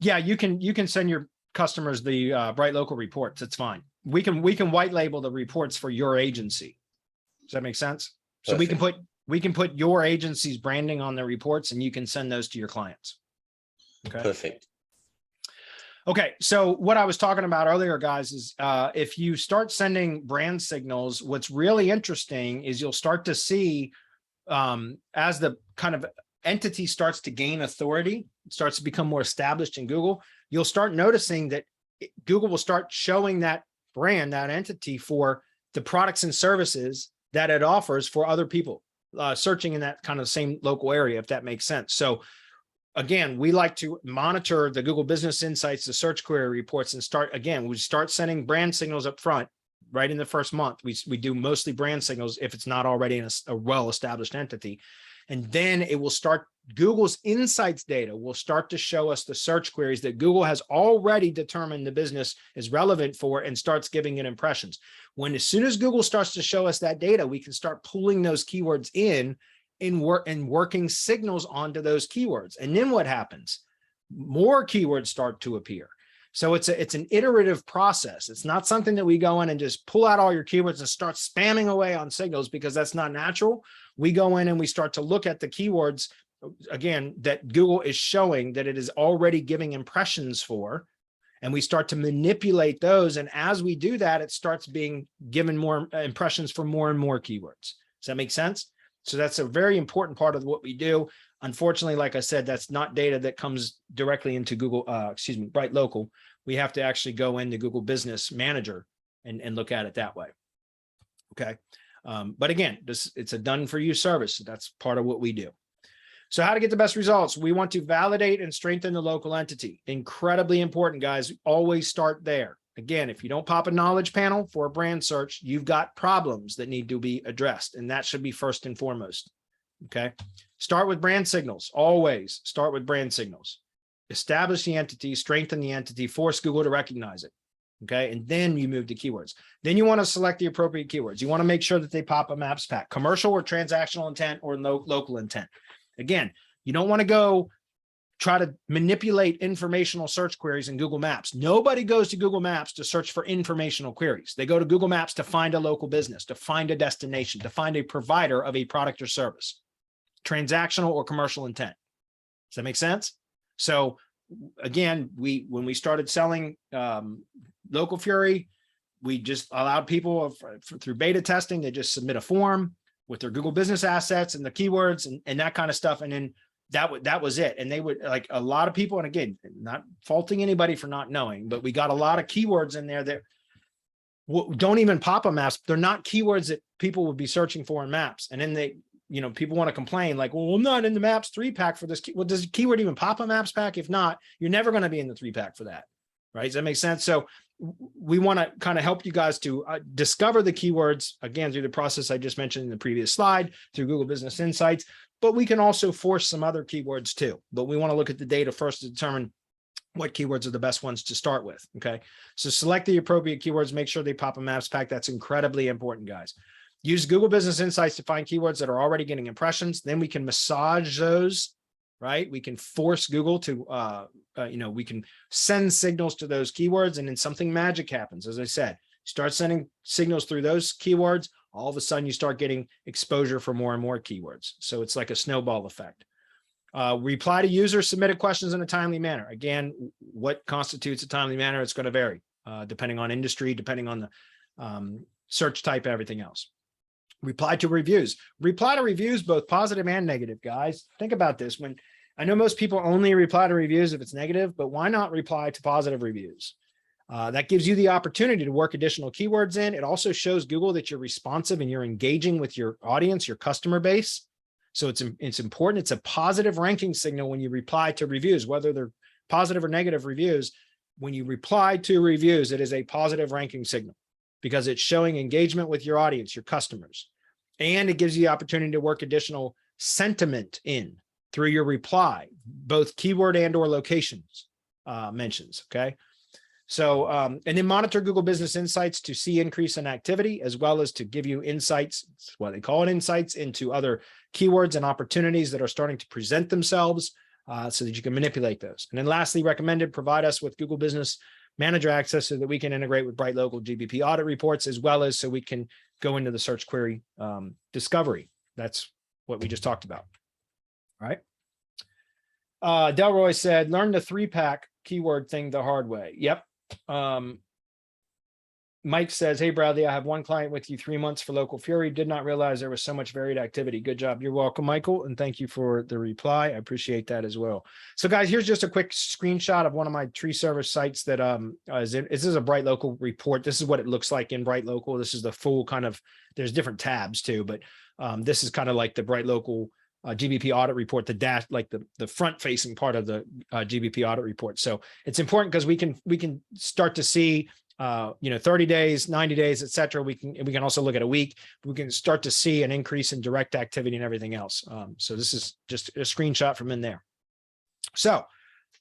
Speaker 2: Yeah, you can send your customers the Bright Local reports. It's fine. We can white label the reports for your agency. Does that make sense? So perfect. we can put your agency's branding on the reports and you can send those to your clients. Okay.
Speaker 1: Perfect.
Speaker 2: Okay, so what I was talking about earlier, guys, is if you start sending brand signals, what's really interesting is you'll start to see as the kind of entity starts to gain authority, starts to become more established in Google, you'll start noticing that Google will start showing that brand, that entity, for the products and services that it offers for other people searching in that kind of same local area, if that makes sense. So again, we like to monitor the Google Business Insights, the search query reports, and we start sending brand signals up front right in the first month. We do mostly brand signals if it's not already in a well-established entity. And then it will start, Google's Insights data will start to show us the search queries that Google has already determined the business is relevant for and starts giving it impressions. As soon as Google starts to show us that data, we can start pulling those keywords in working signals onto those keywords. And then what happens? More keywords start to appear. So it's an iterative process. It's not something that we go in and just pull out all your keywords and start spamming away on signals, because that's not natural. We go in and we start to look at the keywords, again, that Google is showing that it is already giving impressions for, and we start to manipulate those. And as we do that, it starts being given more impressions for more and more keywords. Does that make sense? So that's a very important part of what we do. Unfortunately, like I said, that's not data that comes directly into Google, Bright Local. We have to actually go into Google Business Manager and look at it that way. Okay. But again, it's a done for you service. So that's part of what we do. So how to get the best results? We want to validate and strengthen the local entity. Incredibly important, guys. Always start there. Again, if you don't pop a knowledge panel for a brand search, you've got problems that need to be addressed, and that should be first and foremost. Okay. Start with brand signals. Always start with brand signals. Establish the entity, strengthen the entity, force Google to recognize it. Okay. And then you move to keywords. Then you want to select the appropriate keywords. You want to make sure that they pop a maps pack, commercial or transactional intent or local intent. Again, you don't want to go try to manipulate informational search queries in Google Maps. Nobody goes to Google Maps to search for informational queries. They go to Google Maps to find a local business, to find a destination, to find a provider of a product or service, transactional or commercial intent. Does that make sense? So again, when we started selling Local Fury, we just allowed people through beta testing, they just submit a form with their Google business assets and the keywords and that kind of stuff. And then that was it. And they would, like, a lot of people, and again, not faulting anybody for not knowing, but we got a lot of keywords in there that don't even pop a maps. They're not keywords that people would be searching for in maps. And then people want to complain like, well, I'm not in the maps 3-pack for this. Well, does the keyword even pop a maps pack? If not, you're never going to be in the 3-pack for that. Right. Does that make sense? So we want to kind of help you guys to discover the keywords, again, through the process I just mentioned in the previous slide, through Google Business Insights, but we can also force some other keywords too. But we want to look at the data first to determine what keywords are the best ones to start with. Okay. So select the appropriate keywords, make sure they pop a maps pack. That's incredibly important, guys. Use Google Business Insights to find keywords that are already getting impressions. Then we can massage those, right? We can force Google to, we can send signals to those keywords, and then something magic happens. As I said, start sending signals through those keywords. All of a sudden you start getting exposure for more and more keywords. So it's like a snowball effect. Reply to user submitted questions in a timely manner. Again, what constitutes a timely manner? It's going to vary depending on industry, depending on the search type, everything else. Reply to reviews. Reply to reviews, both positive and negative, guys. Think about this. I know most people only reply to reviews if it's negative, but why not reply to positive reviews? That gives you the opportunity to work additional keywords in. It also shows Google that you're responsive and you're engaging with your audience, your customer base. So it's important. It's a positive ranking signal when you reply to reviews, whether they're positive or negative reviews. When you reply to reviews, it is a positive ranking signal because it's showing engagement with your audience, your customers. And it gives you the opportunity to work additional sentiment in through your reply, both keyword and or locations mentions. Okay. So, and then monitor Google Business Insights to see increase in activity, as well as to give you insights, that's what they call it, insights into other keywords and opportunities that are starting to present themselves so that you can manipulate those. And then lastly, recommended, provide us with Google Business Manager access so that we can integrate with Bright Local GBP audit reports, as well as so we can go into the search query discovery. That's what we just talked about. All right. Delroy said, learn the 3-pack keyword thing the hard way. Yep. Mike says, hey, Bradley, I have one client with you 3 months for Local Fury. Did not realize there was so much varied activity. Good job. You're welcome, Michael. And thank you for the reply. I appreciate that as well. So guys, here's just a quick screenshot of one of my tree service sites that this is a Bright Local report. This is what it looks like in Bright Local. This is the full kind of, there's different tabs too, but this is kind of like the Bright Local GBP audit report, the dash, like the front facing part of the GBP audit report. So it's important because we can start to see 30 days, 90 days, et cetera. We can also look at a week. We can start to see an increase in direct activity and everything else. So this is just a screenshot from in there. So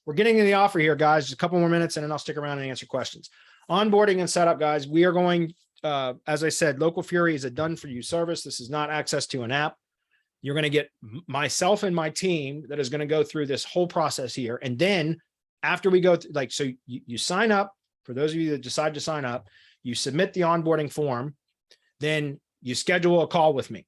Speaker 2: we're getting to the offer here, guys. Just a couple more minutes and then I'll stick around and answer questions. Onboarding and setup, guys. We are going, as I said, Local Fury is a done for you service. This is not access to an app. You're going to get myself and my team that is going to go through this whole process here. And then after we go through, so you sign up. For those of you that decide to sign up, you submit the onboarding form, then you schedule a call with me.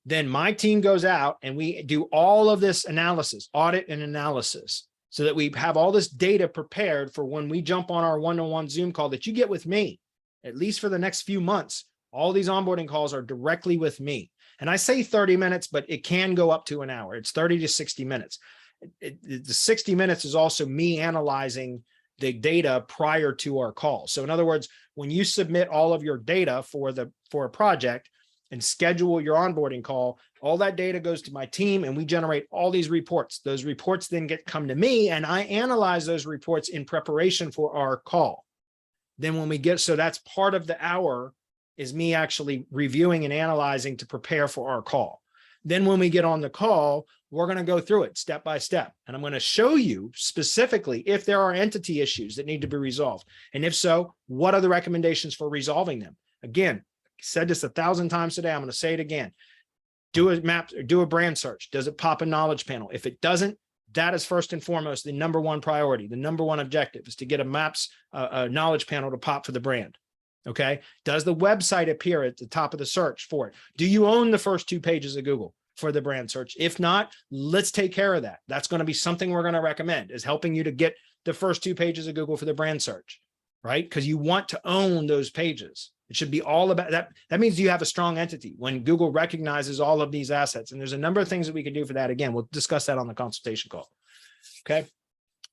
Speaker 2: Then my team goes out and we do all of this analysis, audit and analysis, so that we have all this data prepared for when we jump on our one-on-one Zoom call that you get with me, at least for the next few months. All these onboarding calls are directly with me. And I say 30 minutes, but it can go up to an hour. It's 30 to 60 minutes. The 60 minutes is also me analyzing the data prior to our call. So in other words, when you submit all of your data for a project and schedule your onboarding call, all that data goes to my team and we generate all these reports. Those reports then come to me and I analyze those reports in preparation for our call. Then when we get, so that's part of the hour is me actually reviewing and analyzing to prepare for our call. Then when we get on the call, we're going to go through it step by step. And I'm going to show you specifically if there are entity issues that need to be resolved. And if so, what are the recommendations for resolving them? Again, I said this 1,000 times today. I'm going to say it again. Do a map, do a brand search. Does it pop a knowledge panel? If it doesn't, that is first and foremost the number one priority. The number one objective is to get a maps, a knowledge panel to pop for the brand. Okay. Does the website appear at the top of the search for it? Do you own the first 2 pages of Google for the brand search? If not, let's take care of that. That's going to be something we're going to recommend, is helping you to get the first 2 pages of Google for the brand search, right? Because you want to own those pages. It should be all about that. That means you have a strong entity when Google recognizes all of these assets. And there's a number of things that we can do for that. Again, we'll discuss that on the consultation call. Okay.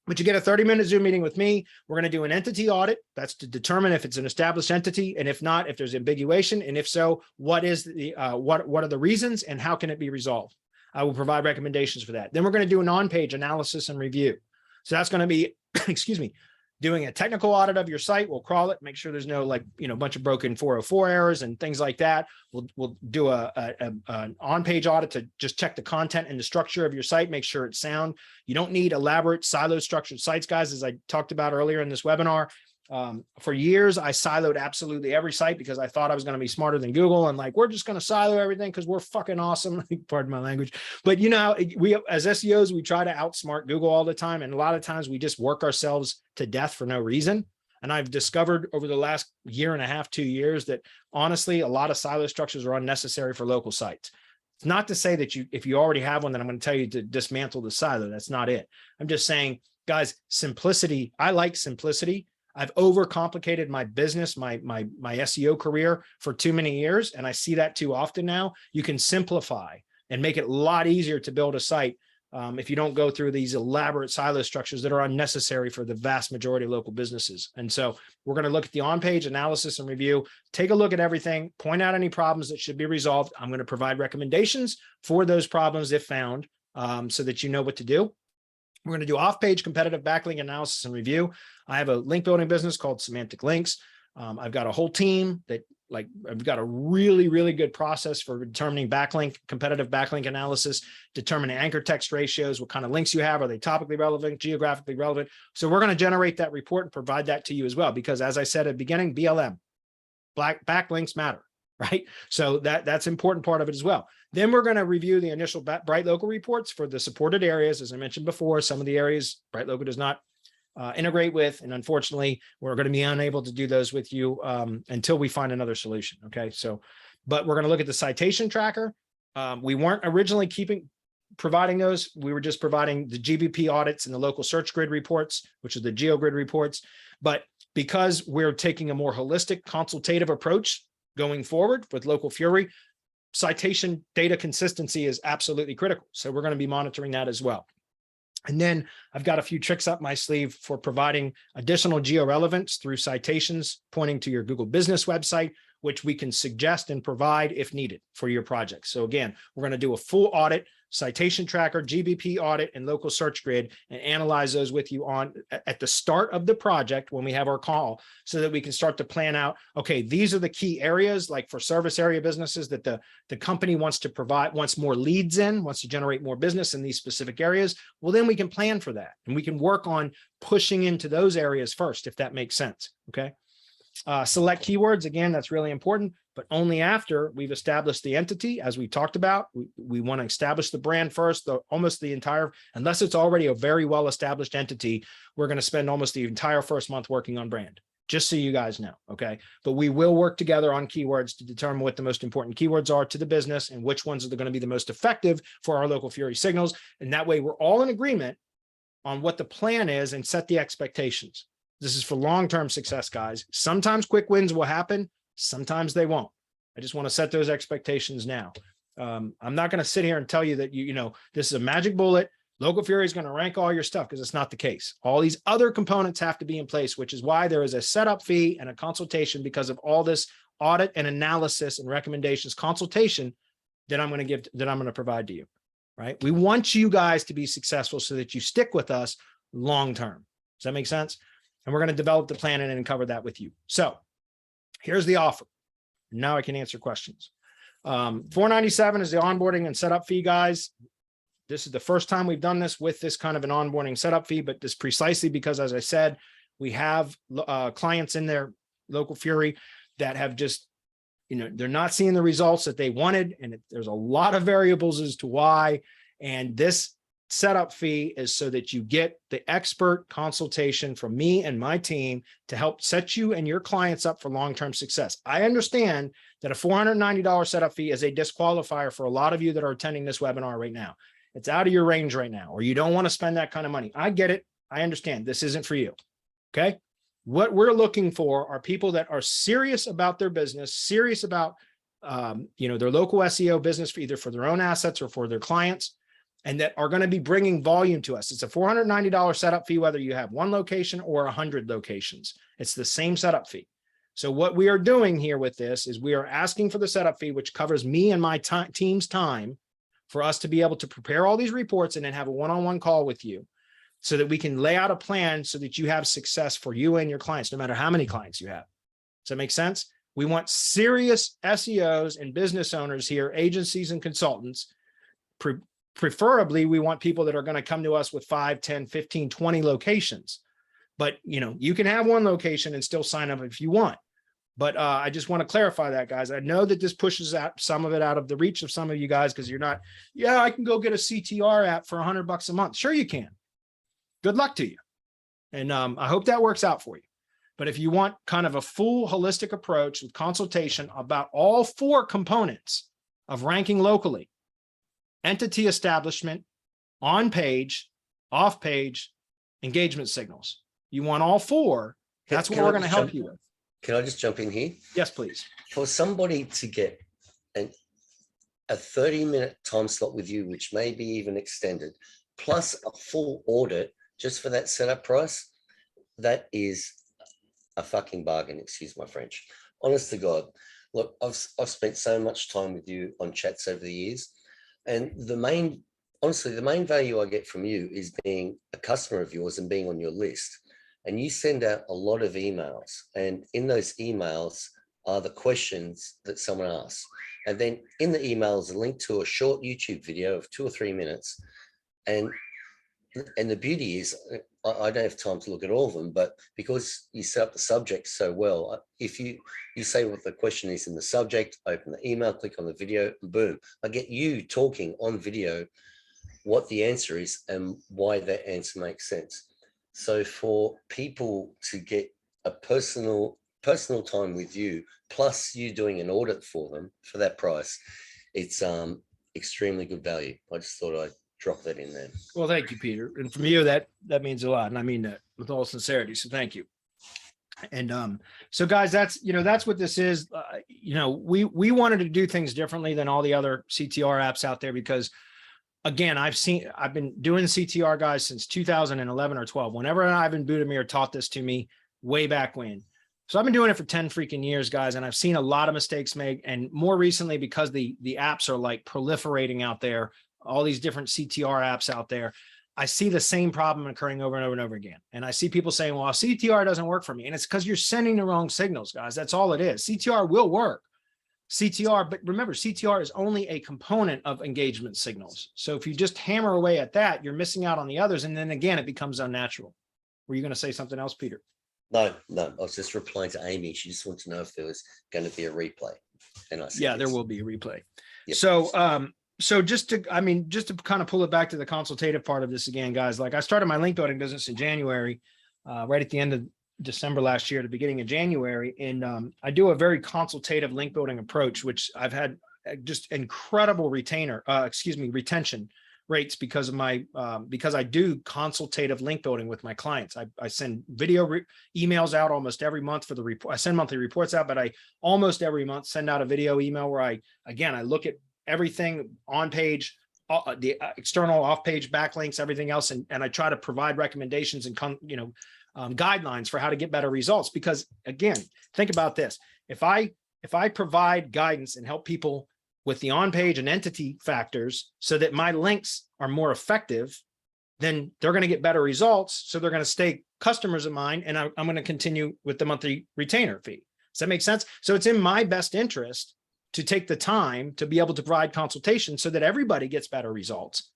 Speaker 2: But you get a 30-minute Zoom meeting with me. We're going to do an entity audit. That's to determine if it's an established entity, and if not, if there's ambiguation, and if so, what is the what are the reasons and how can it be resolved? I will provide recommendations for that. Then we're going to do an on-page analysis and review. So that's going to be, excuse me, doing a technical audit of your site. We'll crawl it, make sure there's no bunch of broken 404 errors and things like that. We'll do an on-page audit to just check the content and the structure of your site, make sure it's sound. You don't need elaborate silo structured sites, guys, as I talked about earlier in this webinar. For years, I siloed absolutely every site because I thought I was going to be smarter than Google. And we're just going to silo everything because we're fucking awesome. Pardon my language. But we, as SEOs, we try to outsmart Google all the time. And a lot of times we just work ourselves to death for no reason. And I've discovered over the last 1.5 to 2 years that honestly, a lot of silo structures are unnecessary for local sites. It's not to say that if you already have one, then I'm going to tell you to dismantle the silo. That's not it. I'm just saying, guys, simplicity. I like simplicity. I've overcomplicated my business, my SEO career for too many years, and I see that too often now. You can simplify and make it a lot easier to build a site if you don't go through these elaborate silo structures that are unnecessary for the vast majority of local businesses. And so we're going to look at the on-page analysis and review, take a look at everything, point out any problems that should be resolved. I'm going to provide recommendations for those problems if found, so that you know what to do. We're going to do off-page competitive backlink analysis and review. I have a link building business called Semantic Links. I've got a whole team that I've got a really, really good process for determining competitive backlink analysis, determining anchor text ratios, what kind of links you have. Are they topically relevant, geographically relevant? So we're going to generate that report and provide that to you as well, because as I said at the beginning, BLM, backlinks matter, right? So that's an important part of it as well. Then we're going to review the initial Bright Local reports for the supported areas. As I mentioned before, some of the areas Bright Local does not integrate with. And unfortunately, we're going to be unable to do those with you until we find another solution. Okay. So, but we're going to look at the citation tracker. We weren't originally providing those. We were just providing the GBP audits and the local search grid reports, which are the GeoGrid reports. But because we're taking a more holistic consultative approach going forward with Local Fury, citation data consistency is absolutely critical. So we're going to be monitoring that as well. And then I've got a few tricks up my sleeve for providing additional geo-relevance through citations pointing to your Google business website which we can suggest and provide if needed for your project. So again, we're going to do a full audit, citation tracker, GBP audit, and local search grid, and analyze those with you at the start of the project when we have our call, so that we can start to plan out, okay, these are the key areas, like for service area businesses that the company wants to provide, wants more leads in, wants to generate more business in these specific areas. Well, then we can plan for that, and we can work on pushing into those areas first, if that makes sense. Okay. Select keywords. Again, that's really important, but only after we've established the entity, as we talked about. We want to establish the brand first, almost the entire, unless it's already a very well-established entity, we're going to spend almost the entire first month working on brand, just so you guys know. Okay. But we will work together on keywords to determine what the most important keywords are to the business and which ones are going to be the most effective for our local Fury signals. And that way we're all in agreement on what the plan is and set the expectations. This is for long-term success, guys. Sometimes quick wins will happen. Sometimes they won't. I just want to set those expectations now. I'm not going to sit here and tell you that, this is a magic bullet. Local Fury is going to rank all your stuff, because it's not the case. All these other components have to be in place, which is why there is a setup fee and a consultation, because of all this audit and analysis and recommendations consultation that I'm going to provide to you, right? We want you guys to be successful so that you stick with us long-term. Does that make sense? And we're going to develop the plan and cover that with you. So here's the offer. Now I can answer questions. $497 is the onboarding and setup fee, guys. This is the first time we've done this with this kind of an onboarding setup fee, but this precisely because, as I said, we have clients in their local Fury that have just, they're not seeing the results that they wanted. And there's a lot of variables as to why. And this setup fee is so that you get the expert consultation from me and my team to help set you and your clients up for long-term success. I understand that a $490 setup fee is a disqualifier for a lot of you that are attending this webinar right now. It's out of your range right now, or you don't want to spend that kind of money. I get it. I understand this isn't for you. Okay. What we're looking for are people that are serious about their business, serious about, their local SEO business, for either for their own assets or for their clients, and that are going to be bringing volume to us. It's a $490 setup fee, whether you have one location or 100 locations. It's the same setup fee. So what we are doing here with this is we are asking for the setup fee, which covers me and my team's time, for us to be able to prepare all these reports and then have a one-on-one call with you, so that we can lay out a plan so that you have success for you and your clients, no matter how many clients you have. Does that make sense? We want serious SEOs and business owners here, agencies and consultants. Preferably, we want people that are going to come to us with 5, 10, 15, 20 locations. But, you can have one location and still sign up if you want. But I just want to clarify that, guys. I know that this pushes out some of it out of the reach of some of you guys, because you're not, I can go get a CTR app for $100 a month. Sure, you can. Good luck to you. And I hope that works out for you. But if you want kind of a full holistic approach with consultation about all 4 components of ranking locally: entity establishment, on page, off page, engagement signals. You want all 4. That's what we're going to help you with.
Speaker 1: Can I just jump in here?
Speaker 2: Yes, please.
Speaker 1: For somebody to get a 30-minute time slot with you, which may be even extended, plus a full audit just for that setup price, that is a fucking bargain, excuse my French. Honest to God. Look, I've spent so much time with you on chats over the years, and honestly, the main value I get from you is being a customer of yours and being on your list. And you send out a lot of emails, and in those emails are the questions that someone asks. And then in the email is a link to a short YouTube video of 2 or 3 minutes. And the beauty is, I don't have time to look at all of them, but because you set up the subject so well, if you say what the question is in the subject, open the email, click on the video, and boom, I get you talking on video what the answer is and why that answer makes sense. So for people to get a personal time with you, plus you doing an audit for them for that price, it's extremely good value. I just thought I'd drop that in there. Well,
Speaker 2: thank you, Peter. And from you, that means a lot. And I mean that with all sincerity. So thank you. And so guys, that's what this is. We wanted to do things differently than all the other CTR apps out there, because again, I've been doing CTR, guys, since 2011 or 12. Whenever Ivan Budimir taught this to me way back when, So I've been doing it for 10 freaking years, guys, and I've seen a lot of mistakes made. And more recently, because the apps are like proliferating out there, all these different CTR apps out there, I see the same problem occurring over and over and over again. And I see people saying, well, CTR doesn't work for me. And it's because you're sending the wrong signals, guys. That's all it is. CTR will work. CTR, but remember, CTR is only a component of engagement signals. So if you just hammer away at that, you're missing out on the others. And then again, it becomes unnatural. Were you going to say something else, Peter?
Speaker 1: No, I was just replying to Amy. She just wanted to know if there was going to be a replay. And I said,
Speaker 2: yeah, there
Speaker 1: yes.
Speaker 2: will be a replay.
Speaker 1: Yep.
Speaker 2: So just to kind of pull it back to the consultative part of this again, guys, like I started my link building business in January, right at the end of December last year, the beginning of January. And I do a very consultative link building approach, which I've had just incredible retention rates because of my, because I do consultative link building with my clients. I send video emails out almost every month for the report. I send monthly reports out, but I almost every month send out a video email where I look at everything on page, the external off page backlinks, everything else. And I try to provide recommendations and guidelines for how to get better results. Because again, think about this. If I provide guidance and help people with the on-page and entity factors so that my links are more effective, then they're going to get better results. So they're going to stay customers of mine, and I'm going to continue with the monthly retainer fee. Does that make sense? So it's in my best interest to take the time to be able to provide consultation so that everybody gets better results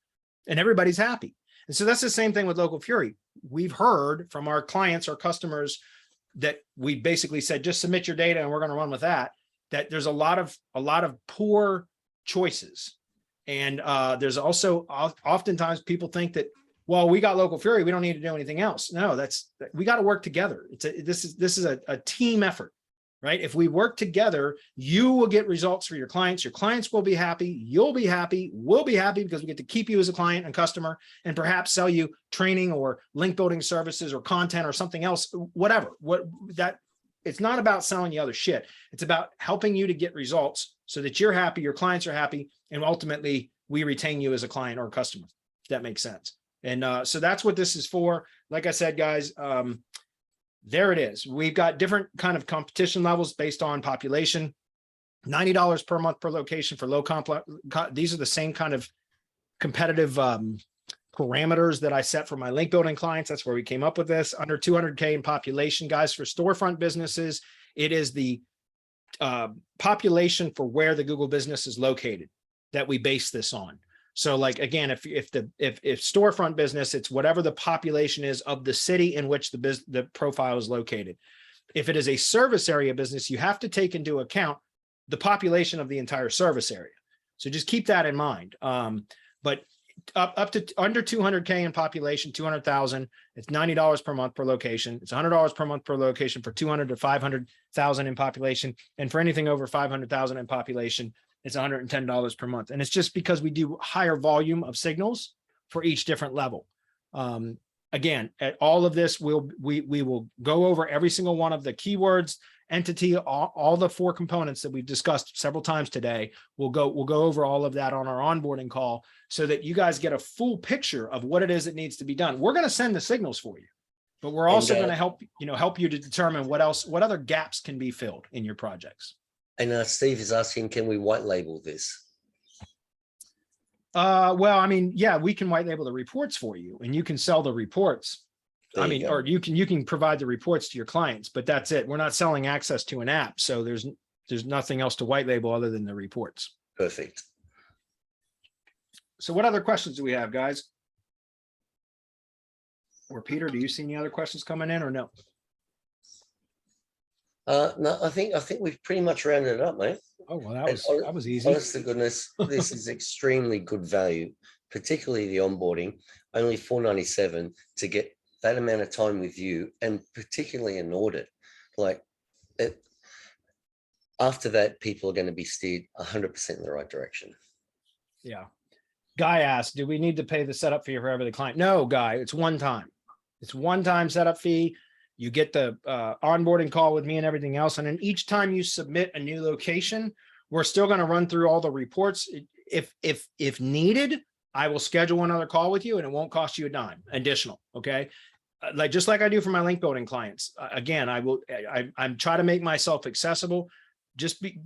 Speaker 2: and everybody's happy. And so that's the same thing with Local Fury. We've heard from our clients, our customers, that we basically said, just submit your data and we're going to run with that. That there's a lot of poor choices. And there's also oftentimes people think that, well, we got Local Fury, we don't need to do anything else. No, we got to work together. This is a team effort, right? If we work together, you will get results for your clients will be happy, you'll be happy, we'll be happy, because we get to keep you as a client and customer, and perhaps sell you training or link building services or content or something else, whatever. It's not about selling you other shit. It's about helping you to get results so that you're happy, your clients are happy, and ultimately we retain you as a client or a customer, if that makes sense. And so that's what this is for. Like I said, guys, there it is. We've got different kind of competition levels based on population. $90 per month per location for low complex. These are the same kind of competitive parameters that I set for my link building clients. That's where we came up with this. Under 200K in population, guys. For storefront businesses, it is the population for where the Google business is located that we base this on. So like, again, if storefront business, it's whatever the population is of the city in which the profile is located. If it is a service area business, you have to take into account the population of the entire service area. So just keep that in mind. But up to under 200K in population, 200,000, it's $90 per month per location. It's $100 per month per location for 200 to 500,000 in population. And for anything over 500,000 in population, it's $110 per month. And it's just because we do higher volume of signals for each different level. Again, at all of this, we will go over every single one of the keywords, entity, all the 4 components that we've discussed several times today. We'll go over all of that on our onboarding call so that you guys get a full picture of what it is that needs to be done. We're going to send the signals for you, but we're also going to help you to determine what other gaps can be filled in your projects. And
Speaker 1: Steve is asking, can we white label this?
Speaker 2: Well, I mean, yeah, we can white label the reports for you, and you can sell the reports. Or you can provide the reports to your clients, but that's it. We're not selling access to an app, so there's nothing else to white label other than the reports.
Speaker 1: Perfect.
Speaker 2: So what other questions do we have, guys? Or Peter, do you see any other questions coming in or no?
Speaker 1: No, I think we've pretty much rounded it up, mate.
Speaker 2: Oh, well, that was easy.
Speaker 1: Honest to goodness, this is extremely good value, particularly the onboarding. Only $497 to get that amount of time with you, and particularly an audit. Like it, after that, people are going to be steered 100% in the right direction.
Speaker 2: Yeah. Guy asked, do we need to pay the setup fee for every client? No, Guy, it's one time. It's one-time setup fee. You get the onboarding call with me and everything else. And then each time you submit a new location, we're still going to run through all the reports. If needed, I will schedule another call with you, and it won't cost you a dime additional. Okay. like, just like I do for my link building clients. Again, I'm trying to make myself accessible, just be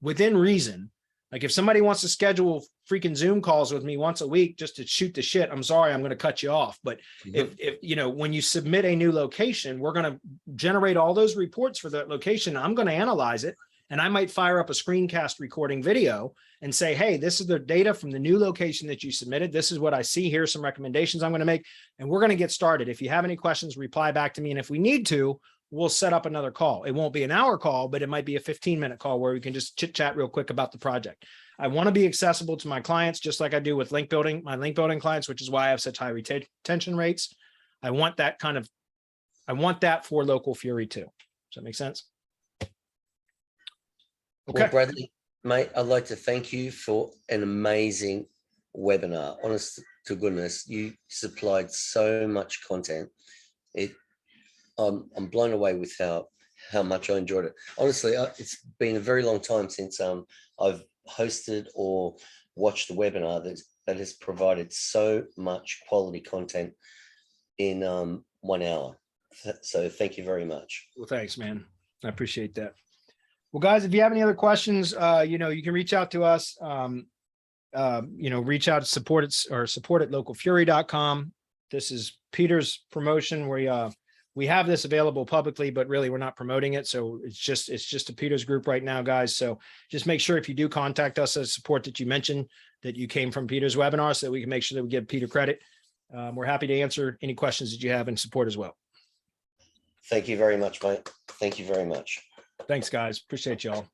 Speaker 2: within reason. Like if somebody wants to schedule freaking Zoom calls with me once a week just to shoot the shit, I'm sorry, I'm going to cut you off. But if you know, when you submit a new location, we're going to generate all those reports for that location. I'm going to analyze it, and I might fire up a screencast recording video and say, hey, this is the data from the new location that you submitted. This is what I see. Here's some recommendations I'm going to make, and we're going to get started. If you have any questions, reply back to me. And if we need to, we'll set up another call. It won't be an hour call, but it might be a 15-minute call where we can just chit chat real quick about the project. I want to be accessible to my clients, just like I do with link building, my link building clients, which is why I have such high retention rates. I want that for Local Fury too. Does that make sense? Okay.
Speaker 1: Well, Bradley, mate, I'd like to thank you for an amazing webinar. Honest to goodness, you supplied so much content. I'm blown away with how much I enjoyed it. Honestly, it's been a very long time since I've hosted or watched a webinar that has provided so much quality content in 1 hour. So thank you very much.
Speaker 2: Well, thanks, man. I appreciate that. Well, guys, if you have any other questions, you know, you can reach out to us. You know, reach out to support at localfury.com. This is Peter's promotion where we have this available publicly, but really we're not promoting it. So it's just a Peter's group right now, guys. So just make sure if you do contact us as support that you mentioned that you came from Peter's webinar so that we can make sure that we give Peter credit. We're happy to answer any questions that you have and support as well.
Speaker 1: Thank you very much, mate. Thank you very much.
Speaker 2: Thanks, guys. Appreciate y'all.